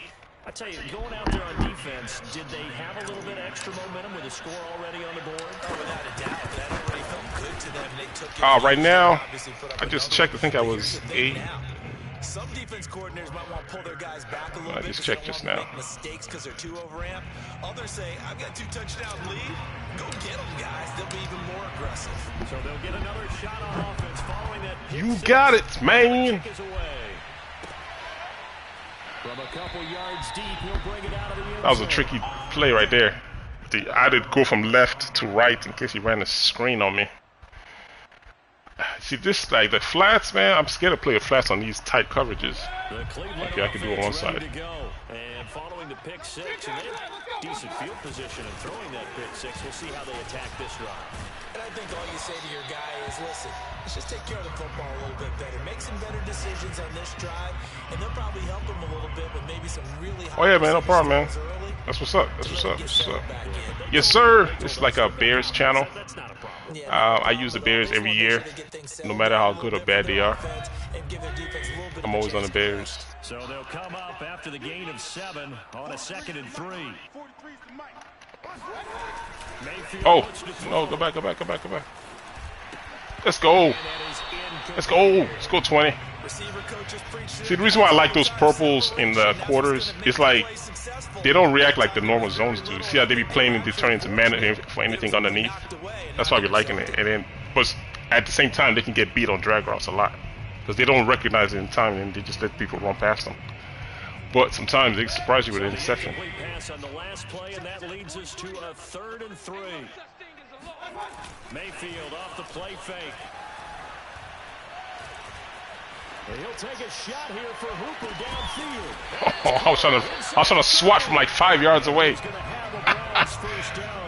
I tell you, going out there on defense, did they have a little bit extra momentum with a score already on the board? Oh, without a doubt. That already felt good to them. They took it. Right now, Obviously put up I a just number, checked. I think I but was here's the thing 8. now. Some defense coordinators might want to pull their guys back a little I bit just because they checked don't just want now. them to make mistakes because they're too overamped. Others say, I've got 2 touchdown lead. Go get them, guys. They'll be even more aggressive. So they'll get another shot on offense following that. You got it, man. Kick is away. From a couple yards deep, he'll bring it out of the end That was a zone. tricky play right there. I did go from left to right in case he ran a screen on me. See, this, like, the flats, man, I'm scared to play with flats on these tight coverages. Okay, I can do it on one side. And following the pick 6, and they have decent field position and throwing that pick 6. We'll see how they attack this drive. And I think all you say to your guy is, listen, let's just take care of the football a little bit better. Make some better decisions on this drive, and they'll probably help him a little bit with maybe some really high. Oh, yeah, man, no problem, man. early. That's what's up. That's what's up. That's what's up. Yes, sir. This is like a Bears channel. That's not a problem. I use the Bears every year, no matter how good or bad they are. I'm always on the Bears. So they'll come up after the gain of 7 on a 2nd and 3. Mayfield Oh, wants to throw. no, go back. Let's go. Let's go. Let's go 20. See, the reason why I like those purples in the quarters is like they don't react like the normal zones do. See how they be playing and they turn into man for anything underneath? That's why I be liking it. And then, but at the same time, they can get beat on drag routes a lot because they don't recognize it in time and they just let people run past them. But sometimes they surprise you with an interception. Pass on the last play, and that leads us to a 3rd and 3. Mayfield off the play fake. And he'll take a shot here for Hooper downfield. Oh, I was trying to swat from like 5 yards away.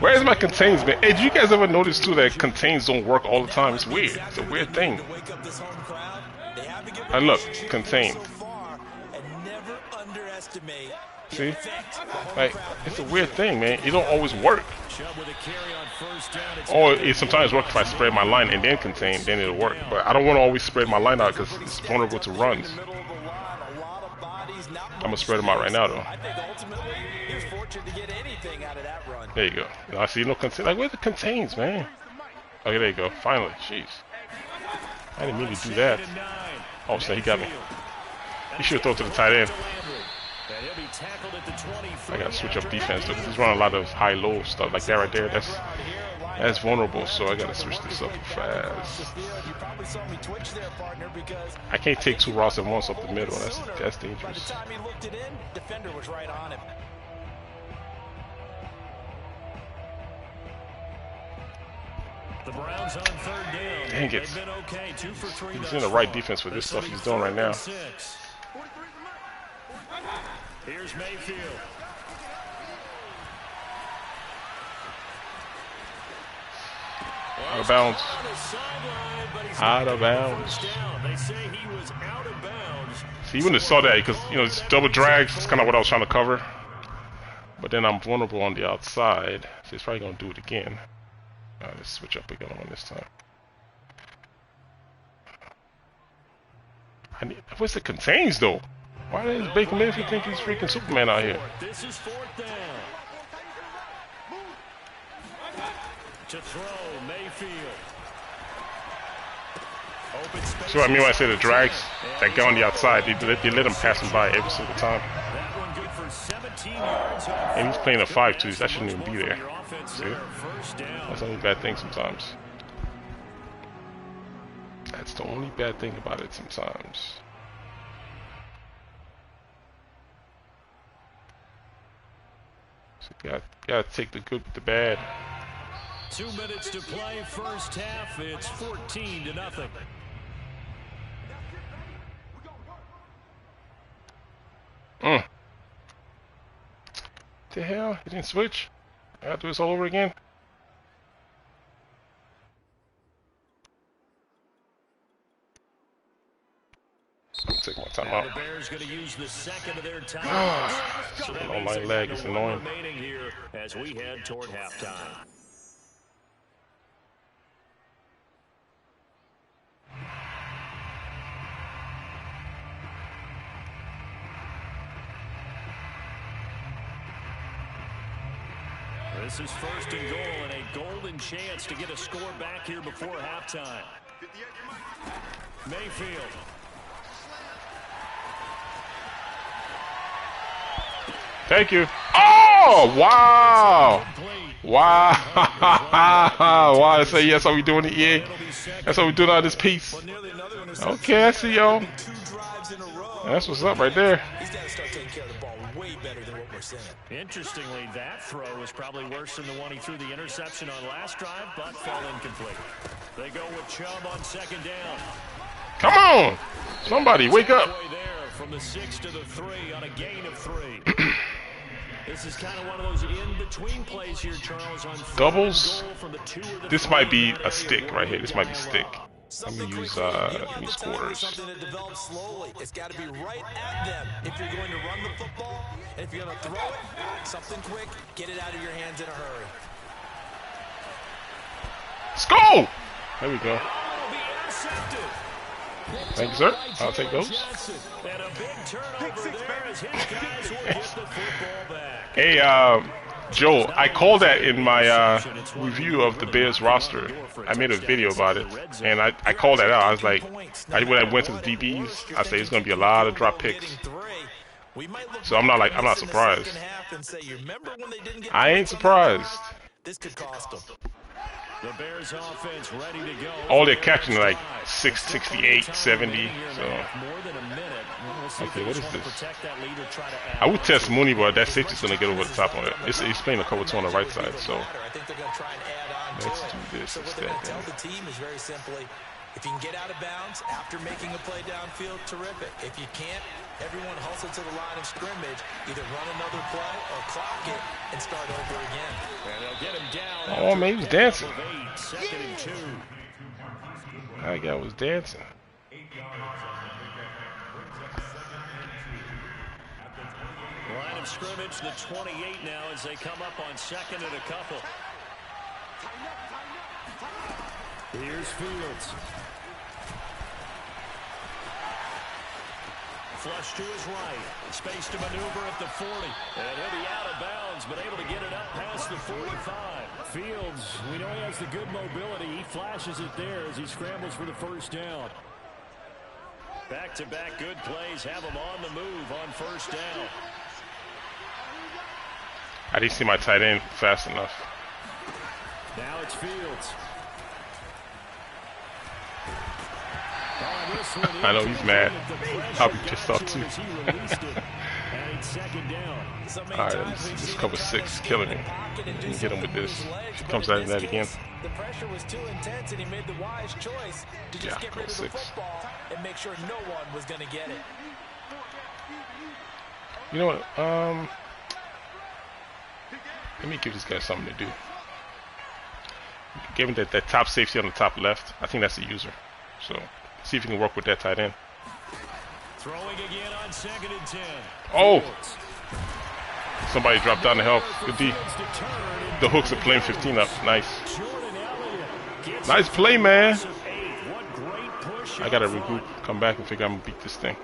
Where's my contains, man? Hey, do you guys ever notice too that contains don't work all the time? It's weird. It's a weird thing. And look, contain. See? Like, it's a weird thing, man. It don't always work. Or it sometimes works if I spread my line and then contain, then it'll work. But I don't want to always spread my line out because it's vulnerable to runs. I'm going to spread them out right now, though. There you go. Now, I see no contain. Like, where's the contains, man? Okay, there you go. Finally. Jeez. I didn't mean to do that. Oh, so he got me. He should have thrown to the tight end. I gotta switch up defense though, because he's running a lot of high-low stuff like that right there. That's vulnerable, so I gotta switch this up fast. I can't take 2 routes at once up the middle. That's dangerous. The Browns on 3rd down. Dang it. They've been okay, 2 for 3 He's thus in the right far. defense for this This will stuff be he's doing right 3rd now. and 6. Here's Mayfield. Out of bounds. Out of bounds. They say he was out of bounds. See, you wouldn't have saw that because, you know, it's double drags. That's kind of what I was trying to cover. But then I'm vulnerable on the outside, so he's probably going to do it again. Let's switch up again on this time. What's the contains, though? Why does Baker Mayfield think he's freaking Superman out here? This is 4th down. To throw, Mayfield. Open space. See what I mean when I say the drags? That guy on the outside, they let him pass him by every single time. That one good for 17 yards. And he's playing a 5-2, so that shouldn't even be there. See? First down. That's the only bad thing sometimes. That's the only bad thing about it sometimes. So you gotta take the good with the bad. 2 minutes to play, first half. It's 14-0. The hell? He didn't switch? I gotta do this all over again? Take my time out. The Bears going to use the 2nd of their timeouts. So that Oh, means my they've leg got is one annoying. remaining here as we head toward halftime. This is first and goal and a golden chance to get a score back here before halftime. Mayfield. Thank you. Oh, wow. Wow. Wow. I say, yes, how we doing it, EA? That's how we doing on this piece. Okay, I see y'all. That's what's up right there. He's got to start taking care of the ball way better than what we're saying. Interestingly, that throw was probably worse than the one he threw the interception on last drive, but fell incomplete. They go with Chubb on second down. Come on. Somebody wake up. There from the 6 to the 3 on a gain of 3. This is kind of one of those in-between plays here, Charles. On doubles. From the 2 or the This might be a stick right here. This might be stick. Let me use quarters. Something that develops slowly. It's got to be right at them if you're going to run the football. And if you're going to throw it, something quick, get it out of your hands in a hurry. Let's go! There we go. Thank you, sir. I'll take those. And a big turnover there as his guys will get the football back. Hey, Joel, I called that in my review of the Bears roster. I made a video about it, and I called that out. I was like, when I went to the DBs, I said it's going to be a lot of drop picks. So I'm not surprised. I ain't surprised. This could cost them. The Bears offense ready to go. All they're catching like 668, 70. So okay, what is this? I would test Mooney, but that safety's gonna get over the top on it. He's playing a cover 2 on the right side, so let's do this instead. Tell the team is very simply, if you can get out of bounds after making a play downfield, terrific. If you can't, everyone hustle to the line of scrimmage, either run another play or clock it and start over again. And they'll get him down. Oh man, he was dancing. 2nd and 2. That guy was dancing. Line of scrimmage, the 28 now as they come up on 2nd and a couple. Here's Fields. Flush to his right. Space to maneuver at the 40. And he'll be out of bounds, but able to get it up past the 45. Fields, we know he has the good mobility. He flashes it there as he scrambles for the first down. Back-to-back good plays have him on the move on first down. I didn't see my tight end fast enough. Now it's Fields. I know he's mad. I'll be pissed off too. Alright, let's cover 6. Killing me. Get him with this. If he comes out of that again. The pressure was too intense, and he made the wise choice to just get rid of the football and make sure no one was going to get it. You know what? Let me give this guy something to do. Give him that top safety on the top left. I think that's the user. So see if you can work with that tight end. Throwing again on 2nd and 10. Oh! Somebody dropped down the help. Good D. The hooks are playing 15 up. Nice. Nice play, man. I gotta regroup. Come back and figure out how to beat this thing.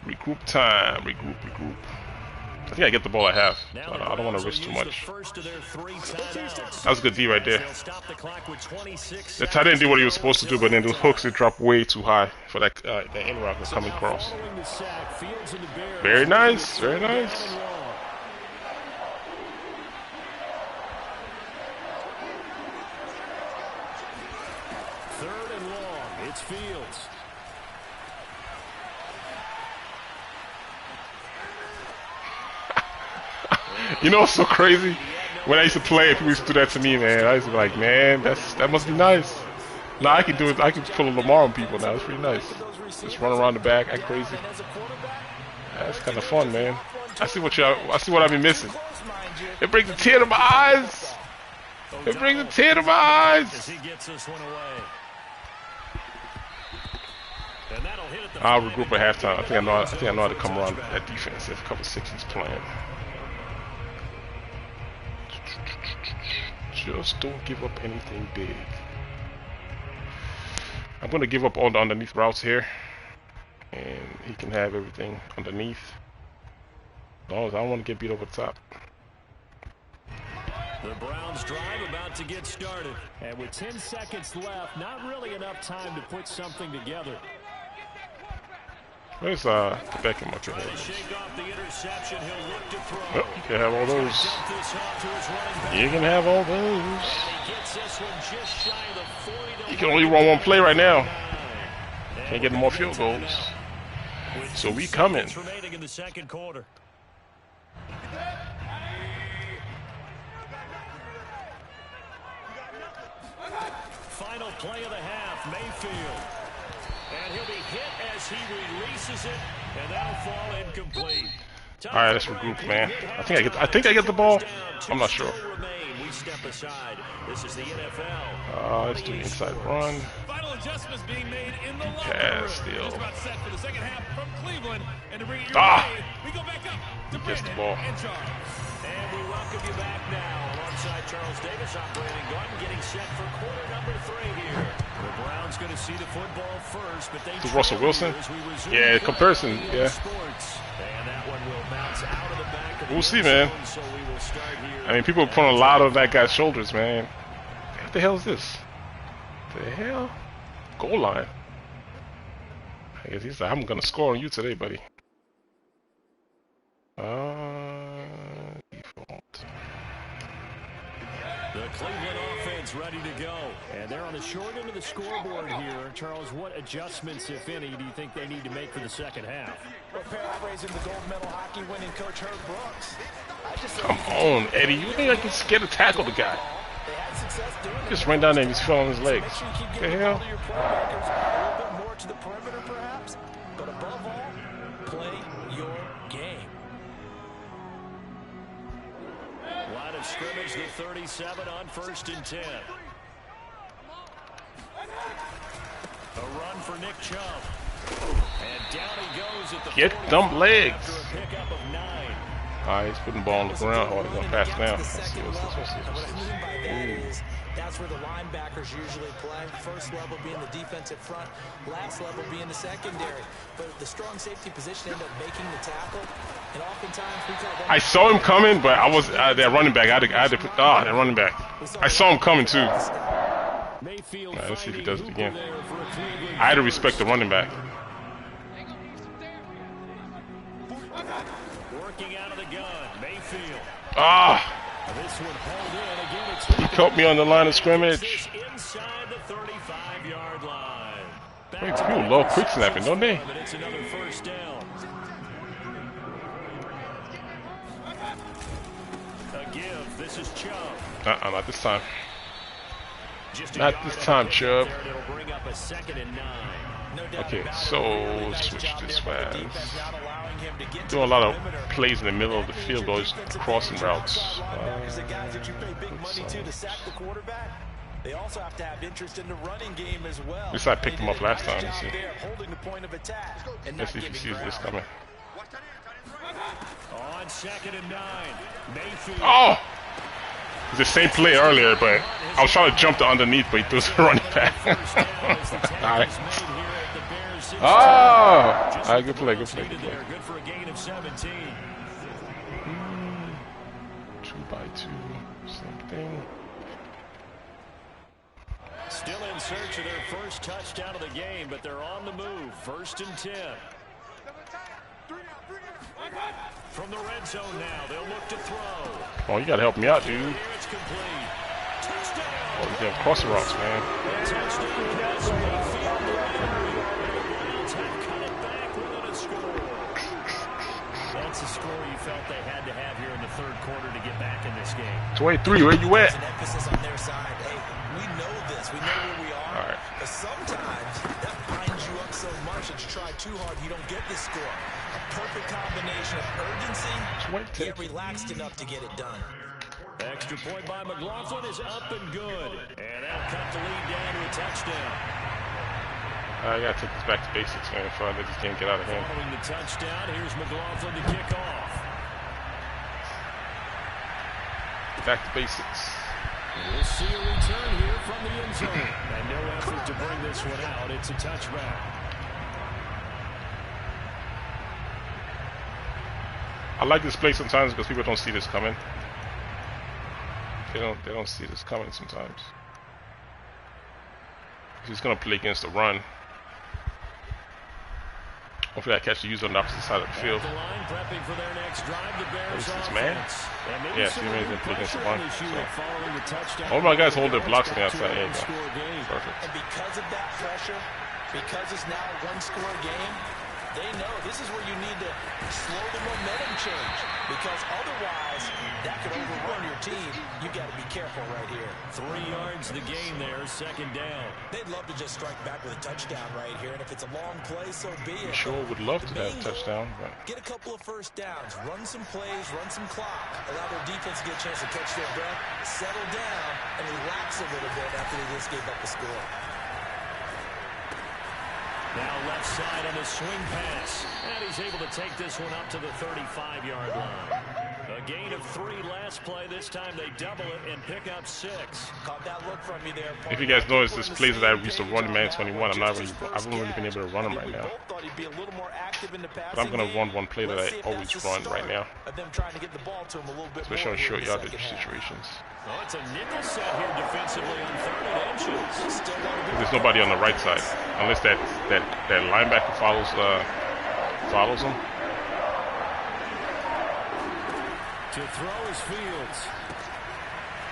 Regroup time. Regroup. I think I get the ball at half. So I don't want to risk too much. That was a good D right there. The tight end did what he was supposed to do, but then those hooks they dropped way too high for that end route coming across. Very nice, very nice. 3rd and long. It's Fields. You know what's so crazy? When I used to play, people used to do that to me, man. I used to be like, man, that must be nice. Now I can do it. I can pull a Lamar on people now. It's pretty nice. Just run around the back, act crazy. That's kind of fun, man. I see what I've been missing. It brings a tear to my eyes. It brings a tear to my eyes. I'll regroup at halftime. I think I know how to come around that defense if cover 6 is playing. Just don't give up anything big. I'm gonna give up all the underneath routes here, and he can have everything underneath. As long as I don't want to get beat over the top. The Browns drive about to get started. And with 10 seconds left, not really enough time to put something together. Where's Beckham up here? Shake off the interception. He'll look to throw. Oh, you can have all those. You can have all those. You can only run one play right now. Can't get no more field goals. So we coming. Remaining in the second quarter. Final play of the half, Mayfield. And he'll be hit as he releases it, and that'll fall incomplete. All right, let's regroup, man. I think I get the ball. I'm not sure. We step aside. This is the NFL. Let's do inside run. Final adjustments being made in the locker Yeah, room. still. Just about set for the second half from Cleveland, and to bring it your way, we go back up to Gets the Brandon ball. and Charles. And we welcome you back now alongside Charles Davis operating gun, getting set for quarter number 3 here. The Browns going to see the football first, but they This is Russell Wilson. Yeah, comparison. Yeah. And that one will bounce out of the back of We'll see, man. so we will start here. I mean, people are putting a lot on that guy's shoulders, man. What the hell is this? The hell? Goal line. I guess he's like, I'm gonna score on you today, buddy. Default. The Cleveland offense ready to go. And they're on the short end of the scoreboard here. Charles, what adjustments, if any, do you think they need to make for the second half? Well, paraphrasing the gold medal hockey winning coach Herb Brooks. Come on, Eddie. You think I can scared to tackle the guy? They had success doing it. Just ran down there and he's fell on his legs. Make sure you keep What the getting hell? all your playmakers a little bit more to the perimeter, perhaps. But above all, play your game. Line of scrimmage, the 37 on 1st and 10. A run for Nick Chubb. And down he goes at the Get 45 them legs. after a pickup of 9. Alright, he's putting the ball on the ground. Oh, he's gonna pass now. Let's see what's this. What I mean by that is that's where the linebackers usually play. First level being the defensive front, last level being the secondary. But the strong safety position ended up making the tackle, and oftentimes we call that. I saw him coming, but I was that running back. I had to put that running back. I saw him coming too. Mayfield Let's see if he does it again. there for a Cleveland I had to respect the running back. working out of the gun. Mayfield. Ah, This one held in again. It's he caught me on the line of scrimmage. inside the 35-yard line. Wait, people love quick snapping, don't they? But it's another first down. A give. This is Chubb. Not this time. Just a Not yard this up time, the Chubb. there, and it'll bring up a 2nd and 9. No doubt Okay, about it. so Really nice switch job this there by the fast. defense, not allowing him to get to Doing a the lot of perimeter. plays in the middle of the field goals, crossing routes. Linebackers, the guys that you pay big money to sack the quarterback. They also have to have interest in the running game as well. At least I picked They him up did a last nice time, job you see. there, holding the point of attack and Let's not see if he giving sees this ground. coming. On 2nd and 9. Mayfield. Oh! It's the same play earlier, but I was trying to jump to underneath, but he threw the running back. Alright. Oh! Alright, good play, good play, good play. Good for a gain of 17. 2x2, same thing. Still in search of their first touchdown of the game, but they're on the move. 1st and 10. From the red zone now, they'll look to throw. Oh, you gotta help me out, dude. Here it's complete. Touchdown. Oh, you got crossing routes, man. Touchdown pass, Mayfield. The Browns have cut it back within a score. That's a score you felt they had to have here in the 3rd quarter to get back in this game. 23, where you There's at? an emphasis on their side. Hey, we know this. We know where we are. All right. But sometimes that binds you up so much that you try too hard, you don't get this score. A perfect combination of urgency, 20. yet relaxed enough to get it done. Extra point by McLaughlin is up and good. And that'll cut the lead down to a touchdown. I gotta take this back to basics, man, before I let this game get out of hand. Following the touchdown, here's McLaughlin to kick off. Back to basics. We'll see a return here from the end zone. And no effort to bring this one out. It's a touchback. I like this play sometimes because people don't see this coming. they don't see this coming sometimes. He's gonna play against the run. Hopefully I catch the user on the opposite side of the field. What is this, man? Yeah, see me gonna play against the run. So. All my guys hold their blocks on the outside. There you go. Perfect. And because of that pressure, because it's now a one-score game, they know this is where you need to slow the momentum change, because otherwise that could overrun your team. You got to be careful right here. 3 yards the gain there, second down. They'd love to just strike back with a touchdown right here, and if it's a long play, so be it. We sure would love to have a touchdown, but get a couple of first downs, run some plays, run some clock, allow their defense to get a chance to catch their breath, settle down, and relax a little bit after they just gave up the score. Now left side on the swing pass. And he's able to take this one up to the 35-yard line. A gain of 3 last play. This time they double it and pick up 6. Caught that look from you there. If you guys notice, this plays that I used to run in Madden 21, I haven't really been able to run them right now. But I'm going to run one play that I always run right now. Especially on short yardage situations. Oh, it's a nickel set here defensively on 3rd inches. There's nobody on the right side, unless that linebacker follows him. To throw his Fields.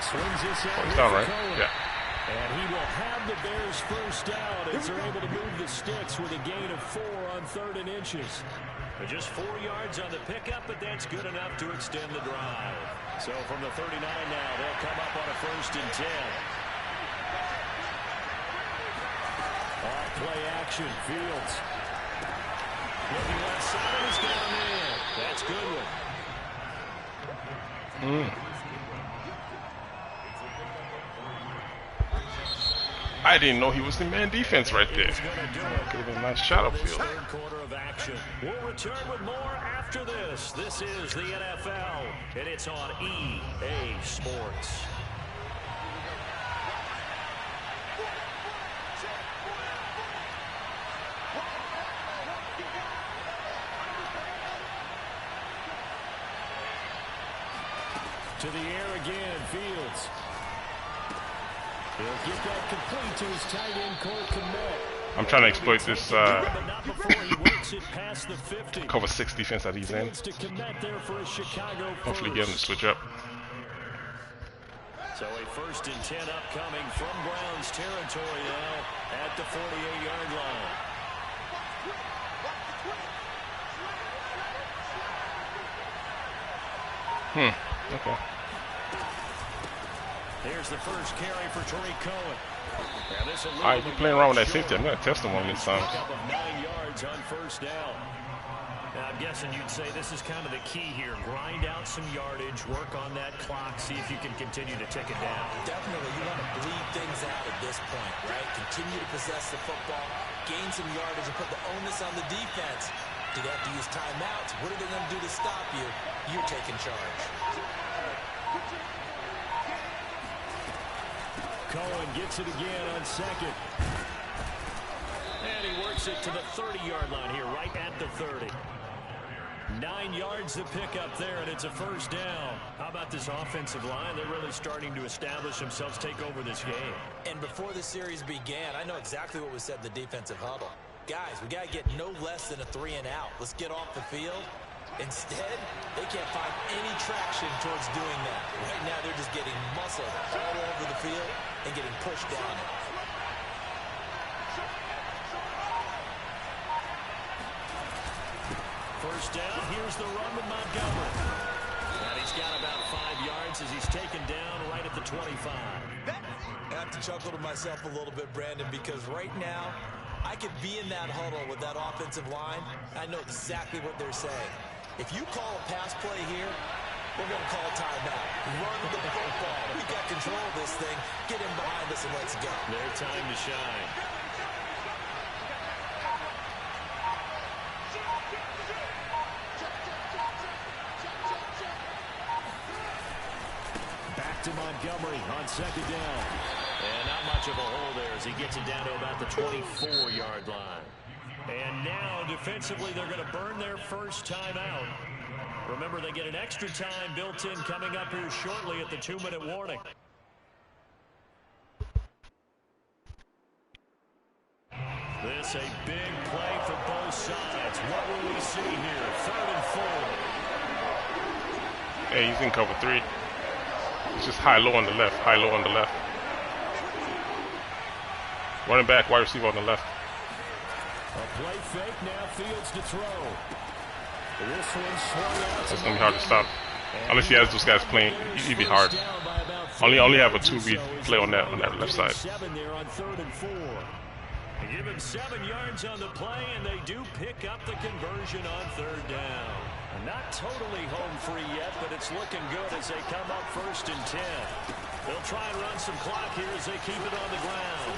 Swings this out. Oh, he's down, right? Yeah. And he will have the Bears first down as they're able to move the sticks with a gain of 4 on 3rd inches. Just 4 yards on the pickup, but that's good enough to extend the drive. So from the 39 now, they'll come up on a 1st and 10. Off play action, Fields. Looking left side, he's got him in. That's Goodwin. I didn't know he was in man defense right there. Could have been a nice shot upfield. Third quarter of action. We'll return with more after this. This is the NFL, and it's on EA Sports. To the air again, Fields. He'll get that complete to his tight end, Cole Kmet. I'm trying to exploit this cover 6 defense that he's in. Hopefully get him to switch up. So a 1st and 10 upcoming from Browns territory now at the 48-yard line. Okay. Here's the first carry for Tariq Cohen. Alright, you playing around with that safety. I'm going to test him on this time. 9 yards on 1st down. Now, I'm guessing you'd say this is kind of the key here. Grind out some yardage, work on that clock, see if you can continue to tick it down. Definitely, you want to bleed things out at this point, right? Continue to possess the football, gain some yardage, and put the onus on the defense. Do they have to use timeouts? What are they going to do to stop you? You're taking charge. Cohen gets it again on 2nd. And he works it to the 30-yard line here, right at the 30. 9 yards to pick up there, and it's a 1st down. How about this offensive line? They're really starting to establish themselves, take over this game. And before the series began, I know exactly what was said in the defensive huddle. Guys, we got to get no less than a 3 and out. Let's get off the field. Instead, they can't find any traction towards doing that. Right now, they're just getting muscle all over the field and getting pushed down it. First down, here's the run with Montgomery. And he's got about 5 yards as he's taken down right at the 25. I have to chuckle to myself a little bit, Brandon, because right now, I could be in that huddle with that offensive line. I know exactly what they're saying. If you call a pass play here, we're going to call a timeout. Run the football. We got control of this thing. Get in behind us and let's go. Their time to shine. Back to Montgomery on 2nd down. And not much of a hole there as he gets it down to about the 24-yard line. And now, defensively, they're going to burn their first timeout. Remember, they get an extra time built in coming up here shortly at the 2-minute warning. This a big play for both sides. What will we see here? 3rd and 4. Hey, he's in cover 3. It's just high-low on the left. High-low on the left. Running back, wide receiver on the left. A play fake, now Fields to throw. This one swung out. It's going to be hard to stop. Unless he has those guys playing, it'd be hard. Only have a 2-read play on that left side. 7 there on 3rd and 4. They give him 7 yards on the play, and they do pick up the conversion on 3rd down. Not totally home free yet, but it's looking good as they come up 1st and 10. They'll try and run some clock here as they keep it on the ground.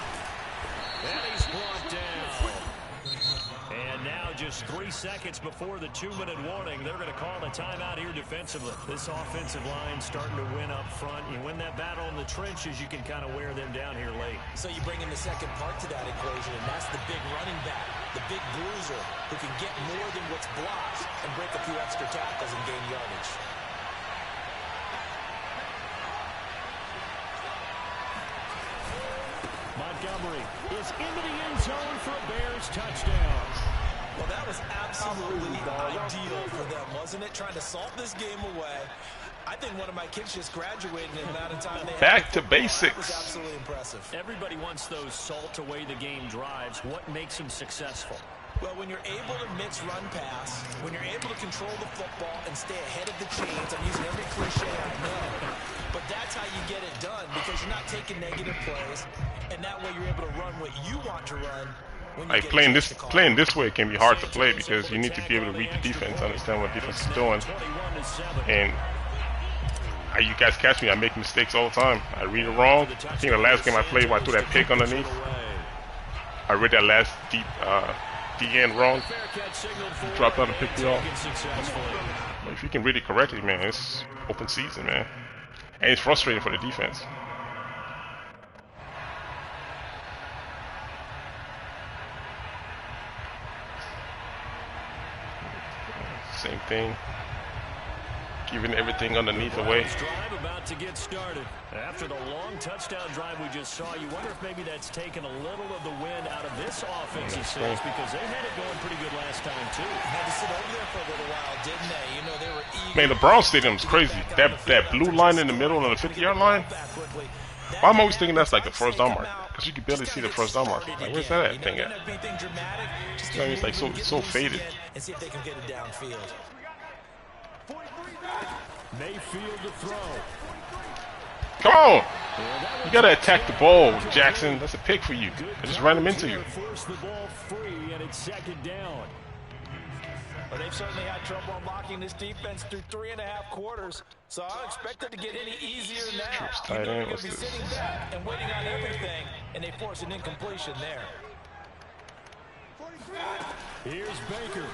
And he's brought down. And now just 3 seconds before the 2-minute warning, they're going to call a timeout here defensively. This offensive line starting to win up front. You win that battle in the trenches, you can kind of wear them down here late. So you bring in the second part to that equation, and that's the big running back, the big bruiser, who can get more than what's blocked and break a few extra tackles and gain yardage. Montgomery is into the end zone for a Bears touchdown. Well, that was absolutely ideal for them, wasn't it? Trying to salt this game away. I think one of my kids just graduated in the amount of time they had. Back to basics. That was absolutely impressive. Everybody wants those salt away the game drives. What makes them successful? Well, when you're able to mix run pass, when you're able to control the football and stay ahead of the chains, I'm using every cliche I know, but that's how you get it done because you're not taking negative plays, and that way you're able to run what you want to run. Like playing this way can be hard to play because you need to be able to read the defense, understand what defense is doing. And you guys catch me, I make mistakes all the time. I read it wrong. I think the last game I played where I threw that pick underneath, I read that last deep D-end wrong. Dropped out and picked me off. But if you can read it correctly, man, it's open season, man. And it's frustrating for the defense. Same thing. Giving everything underneath away. Drive about to get started. After the long touchdown drive we just saw, you wonder if maybe that's taken a little of the wind out of this offensive space because they had it going pretty good last time too. Had to sit over there for a little while, didn't they? You know, they were eager. Man, the Browns Stadium's crazy. That blue line in the middle on the 50-yard line. Why am I always thinking that's like the first down mark? Because you can barely see the first down mark. Like, where's that thing at? You know, it's like so faded. And see if they can get it downfield. Mayfield to throw. Come on! You gotta attack the ball, Jackson. That's a pick for you. I just ran him into you. Force the ball free, and it's 2nd down. Well, they've certainly had trouble unlocking this defense through 3.5 quarters, so I don't expect it to get any easier now. Trips You tight know end. you're What's going to be this? sitting back and waiting on everything, and they force an incompletion there. Here's Baker.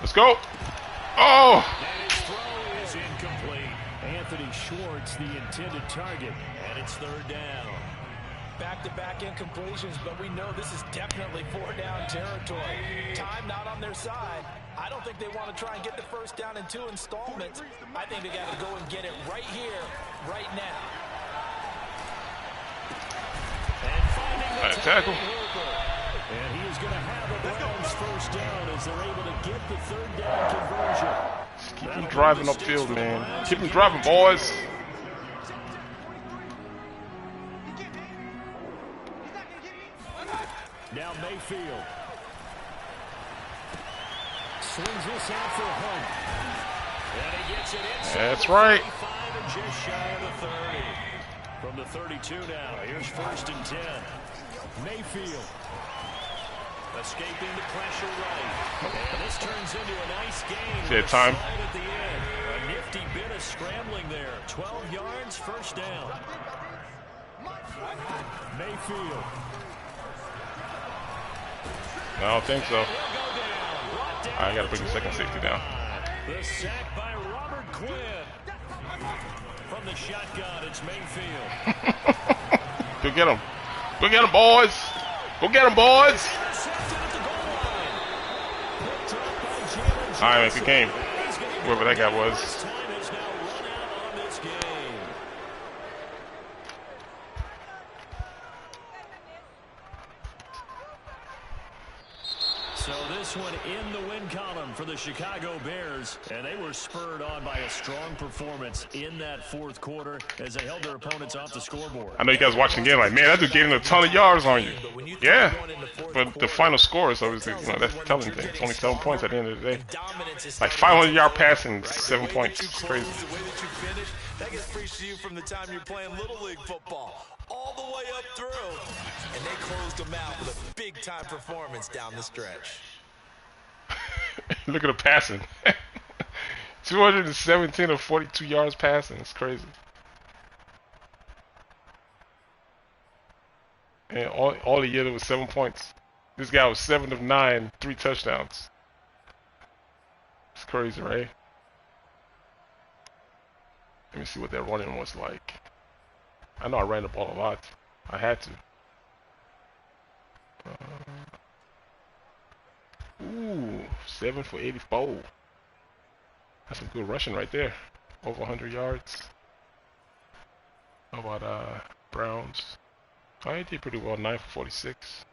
Let's go! Oh! And his throw is incomplete. Anthony Schwartz, the intended target, and it's 3rd down. Back-to-back incompletions, but we know this is definitely 4-down territory. Time not on their side. I don't think they want to try and get the first down in 2 installments. I think they got to go and get it right here, right now. And finding the Tackle. And he is going to have a Browns first down as they're able to get the 3rd down conversion. Just keep him driving upfield, man. Keep him driving, boys. Now Mayfield. Swings this out for Hunt. And he gets it inside. That's right. 35 and just shy of the 30. From the 32 now. Here's 1st and 10. Mayfield. Escaping the pressure right. And this turns into a nice game. Is it time? At the end. A nifty bit of scrambling there. 12 yards, 1st down. Mayfield. I don't think so. I gotta bring the second safety down. The sack by Robert Quinn. From the shotgun, it's Mayfield. Go get him. Go get him, boys. Go get him, boys. All right, good game. Whoever that guy was. this one in the win column for the Chicago Bears, and they were spurred on by a strong performance in that fourth quarter as they held their opponents off the scoreboard. I know you guys watching the game like, man, that dude getting a ton of yards on you. Yeah, but the final score is obviously, that's the telling thing. It's only 7 points at the end of the day. Like 500-yard passing, 7 points. It's crazy. That gets preached to you from the time you're playing Little League football all the way up through. And they closed them out with a big-time performance down the stretch. Look at the passing. 217 of 42 yards passing. It's crazy. And all the year there was 7 points. This guy was 7 of 9, 3 touchdowns. It's crazy, right? Let me see what that running was like. I know I ran the ball a lot. I had to. Ooh, 7 for 84. That's some good rushing right there. Over 100 yards. How about Browns? I did pretty well, 9 for 46.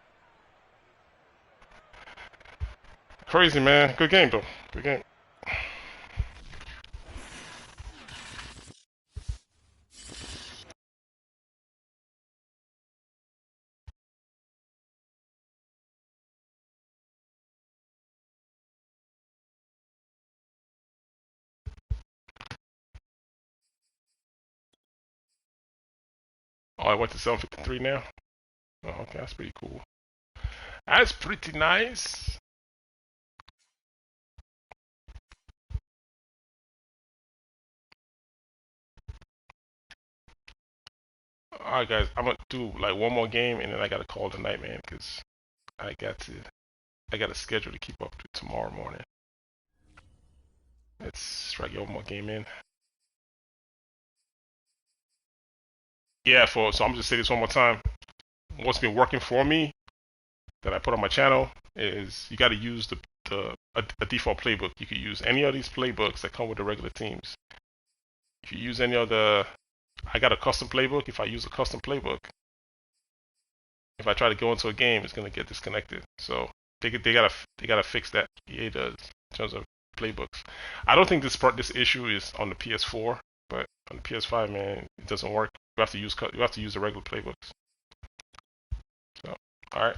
Crazy, man. Good game, though. Good game. Oh, I went to 753 now? Oh, okay, that's pretty cool. That's pretty nice. Alright, guys, I'm gonna do like one more game and then I gotta call tonight, man, because I got a schedule to keep up to tomorrow morning. Let's try to get one more game in. Yeah, so I'm just gonna say this one more time. What's been working for me that I put on my channel is you got to use a default playbook. You could use any of these playbooks that come with the regular teams. If you use any of I got a custom playbook. If I use a custom playbook, if I try to go into a game, it's gonna get disconnected. So they gotta fix that. EA does in terms of playbooks. I don't think this issue is on the PS4, but on the PS5, man, it doesn't work. You have to use the regular playbooks. So, all right,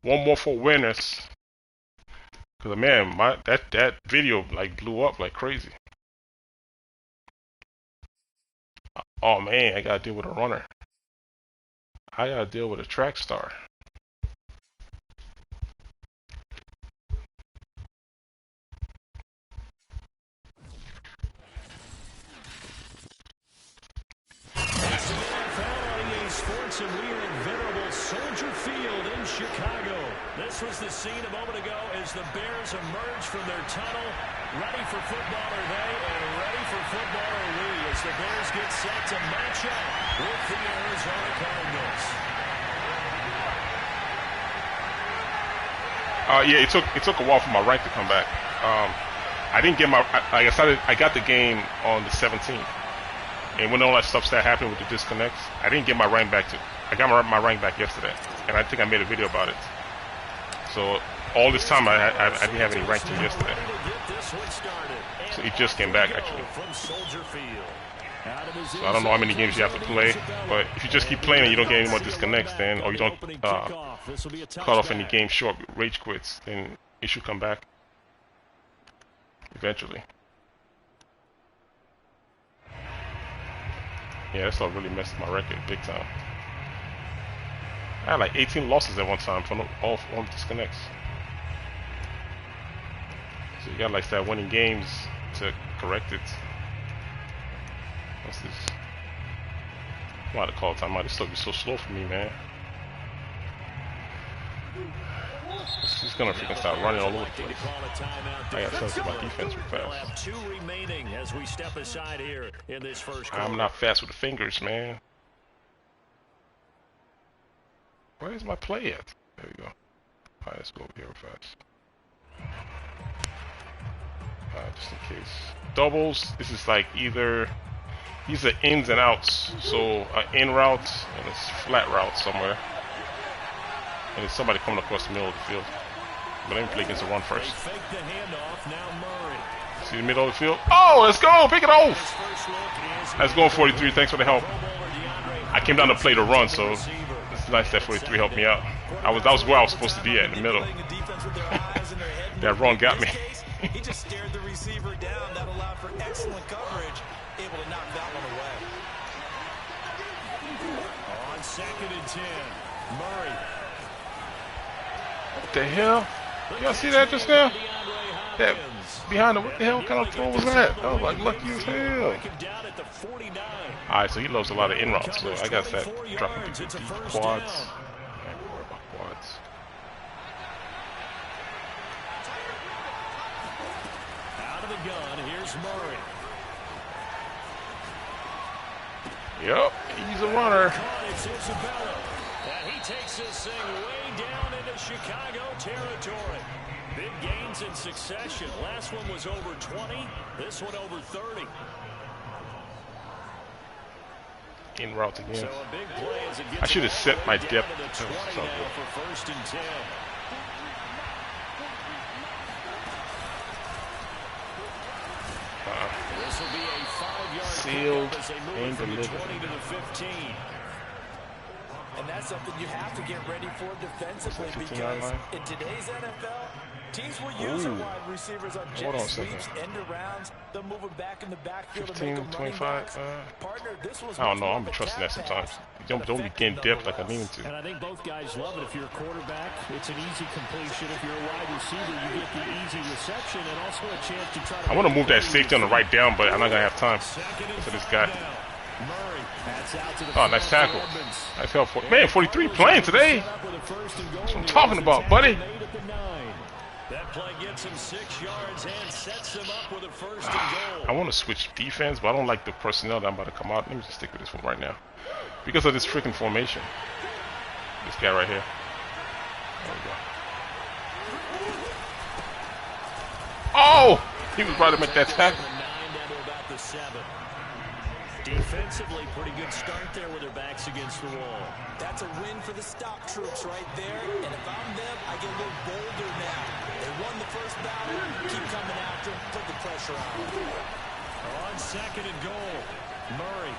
one more for winners. Cause man, that video like blew up like crazy. Oh man, I gotta deal with a runner. I gotta deal with a track star. And we are at venerable Soldier Field in Chicago. This was the scene a moment ago as the Bears emerged from their tunnel. Ready for football are they, and ready for football are we as the Bears get set to match up with the Arizona Cardinals. Yeah, it took a while for my rank to come back. I didn't get I got the game on the 17th. And when all that stuff started happening with the disconnects, I didn't get my rank back I got my rank back yesterday, and I think I made a video about it. So all this time I didn't have any rank till yesterday. So it just came back actually. So I don't know how many games you have to play, but if you just keep playing and you don't get any more disconnects, then or you don't cut off any game short, rage quits, then it should come back eventually. Yeah, that's all really messed my record big time. I had like 18 losses at one time from all disconnects. So you gotta like start winning games to correct it. What's this? I'm out of call time. This stuff is so slow for me, man. He's gonna freaking start running all over the place. I gotta set up my defense real fast. Two remaining as we step aside here in this first quarter. I'm not fast with the fingers, man. Where's my play at? There we go. Alright, let's go over here real fast. Just in case. Doubles, this is like either these are ins and outs. So an in route and a flat route somewhere. And there's somebody coming across the middle of the field. But let me play against the run They first. fake the handoff. Now Murray. See the middle of the field. Oh, let's go. Pick it His off. first look is Let's go, 43. Thanks for the help. Pro Bowler DeAndre I came down to play the run, so receiver. it's nice that 43 helped me out. That was where I was supposed to be at, in the middle. Manipulating the defense with their eyes and their head That run movement. got In me. this case, he just stared the receiver down. That allowed for excellent coverage. Able to knock that one away. On 2nd and 10, Murray. What the hell? Y'all see that just now? That behind the, what the hell kind of throw was that? That was like lucky as hell. Break him down at the 49. Alright, so he loves a lot of in routes, so I got that. 24 Dropping yards. deep It's a first quads. down. I ain't worried about quads. Out of the gun, here's Murray. Yep, he's a runner. Caught, it's Isabella. And he takes this thing way down into Chicago territory. Big gains in succession. Last one was over 20. This one over 30. In routes again. So a big play as it gets I should have set my down depth. to the That 20 was so now good. for 1st and 10. This will be a 5-yard Sealed pickup as they move and it from the delivered. 20 to the 15. And that's something you have to get ready for defensively, 15-yard because line. in today's NFL, teams will use their Ooh. wide receivers on Hold jet on a second. sweeps, end arounds. They'll move them back in the backfield and 15, make them running 25, backs. Partner, this was I don't much know. more I'm of a trusting tap that sometimes. pass, Don't but be getting effective depth like I need nonetheless. to. And I think both guys love it. If you're a quarterback, it's an easy completion. If you're a wide receiver, you get the easy reception and also a chance to try to... I want to move that safety on the right down, but I'm not gonna have time Second and for this 5 guy. now. Murray bats out to the Oh, nice field for tackle. Edmonds. Nice help for man. 43 playing today. Set up with a first and goal. That's what I'm talking about, buddy. Made at the 9. That play gets him 6 yards and sets him up with a first and goal. I want to switch defense, but I don't like the personnel that I'm about to come out. Let me just stick with this one right now, because of this freaking formation. This guy right here. There we go. Oh, he was about to make that tackle. From the 9 down to about the 7. Defensively, pretty good start there with their backs against the wall. That's a win for the stock troops right there. And if I'm them, I get a little bolder now. They won the first battle. Keep coming after them. Put the pressure on them. On 2nd and goal, Murray.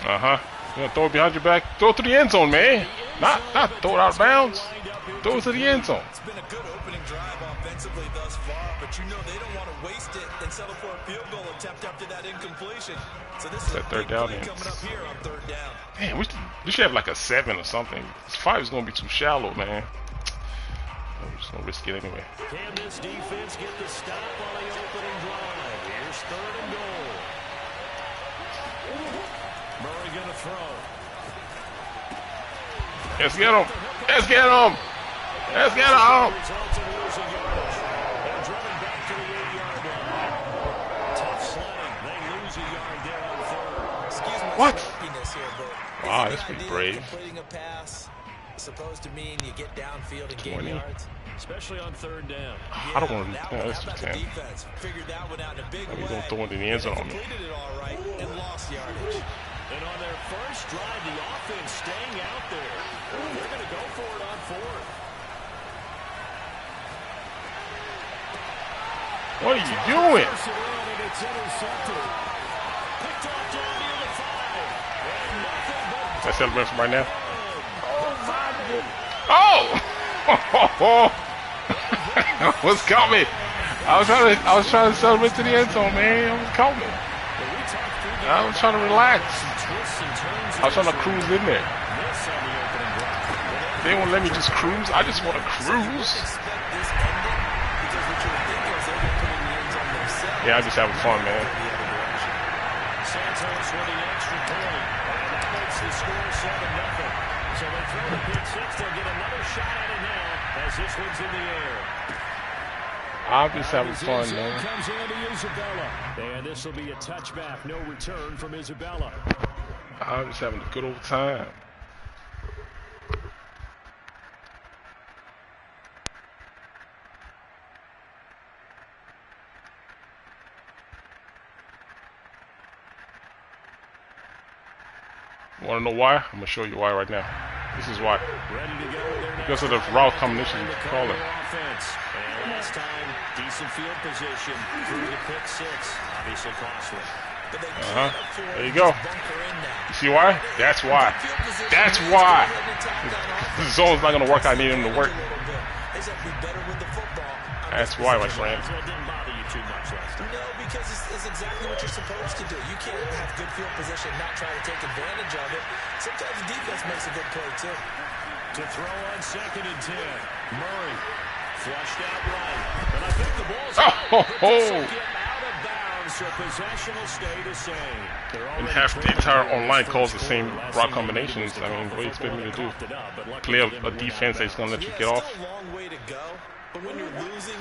You gonna throw it behind your back? Throw it to the end zone, man. Not throw it out of bounds. Throw it to the end zone. It's been a good opening drive offensively thus far, but you know they don't want to waste it and settle for a field goal attempt after that incompletion. So this is That a third big down play is- coming up here on 3rd down. Man, we should have like a 7 or something. This 5 is gonna be too shallow, man. I'm just gonna risk it anyway. Can this defense get the stop on the opening drive? Here's 3rd and goal. Murray going to throw. Let's get him. Let's get him. Let's get him. Results in losing yardage. They're driven back to the 8-yard line. Tough sledding. They lose a yard there on 3rd. Excuse my What? sloppiness here, but Wow, isn't that's the pretty idea brave. of completing a pass supposed to mean you get downfield and gain 20. yards? Especially on 3rd down. I don't want to. That Yeah, one, that's how about the 10. defense? Figured that one out in a big He's way. gonna throw it in the end zone. They completed it all right and lost yardage. And on their first drive, the offense staying out there. They're going to go for it on 4th. What are you doing? Force it in, and it's intercepted. Picked off down near the 5. And nothing but That's celebrating from right now. Oh, Oh! What's caught me? I was trying to celebrate to the end zone, man. It was caught me. I was trying to relax. I was trying to cruise in there. They won't let me just cruise. I just want to cruise. Expect this ending because what you would think is they're going to put in the end zone themselves. Yeah, I'm just having fun, man. Santos with the extra point. And that makes the score 7-0. So they throw the pick 6. They'll get another shot at it now as this one's in the air. I'm just having As fun, inside man. comes Andy Isabella. And this will be a touchback. No return from Isabella. I'm just having a good old time. Want to know why? I'm gonna show you why right now. This is why. Ready to go with their Because next of the drive. route combination Trying you to call cover it. offense. And last time, decent field position through the pick six. Obviously costly. But they Uh-huh. can't afford There you to go. just bunker in now. You see why? That's why. Field position That's means why. go ahead and attack on The offense. zone's not going to work. I need him to work. A little bit. They just have to be better with the football on That's this why, my possession. friend. So it didn't bother you too much last time. No, because it's exactly what you're supposed to do. You can't have good field position and not try to take advantage of it. Sometimes the defense makes a good play, too. To throw on 2nd and 10. Murray flushed out right. And I think the ball's out. Oh, But ho, this ho. will get out of bounds, so possession will stay the same. And half the entire online calls the same route combinations. I mean, what do you expect me to do? Play a defense that's going to let you get off? Still a long way to go, but when you're losing,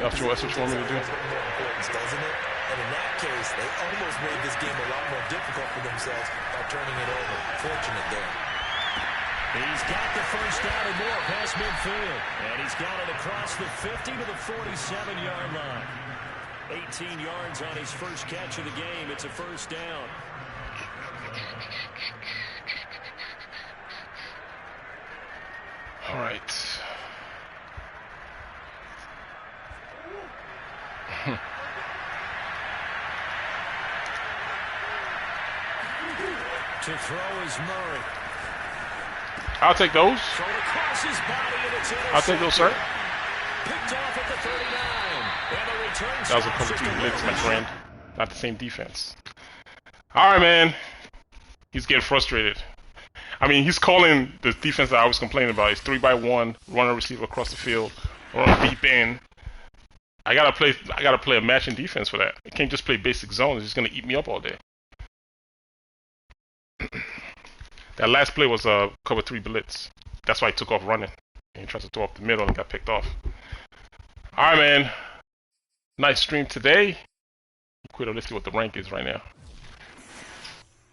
That's what you want me to do? more importance, doesn't it? And in that case, they almost made this game a lot more difficult for themselves by turning it over. Fortunate there. He's got the first down and more past midfield. And he's got it across the 50 to the 47-yard line. 18 yards on his first catch of the game. It's a first down. All right. To throw is Murray. I'll take those. Thrown across his body, and it's I'll take those, sir. picked off at the 39. And the return That was a stops cover at 2 the blitz, my 1. friend. Not the same defense. All right, man. He's getting frustrated. I mean, he's calling the defense that I was complaining about. It's 3-by-1, run a receiver across the field, run deep in. I gotta play a matching defense for that. I can't just play basic zone. It's just gonna eat me up all day. That last play was a cover 3 blitz. That's why he took off running. And he tried to throw up the middle and got picked off. All right, man. Nice stream today. Quit. Let's see what the rank is right now.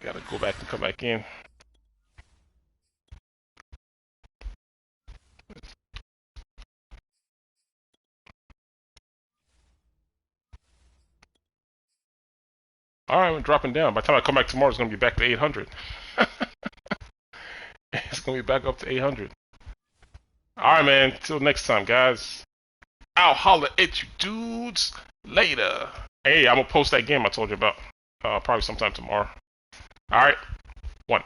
Gotta go back and come back in. All right, we're dropping down. By the time I come back tomorrow, it's gonna be back to 800. It's gonna be back up to 800. All right, man. Till next time, guys. I'll holler at you dudes later. Hey, I'm gonna post that game I told you about. Probably sometime tomorrow. All right. 1.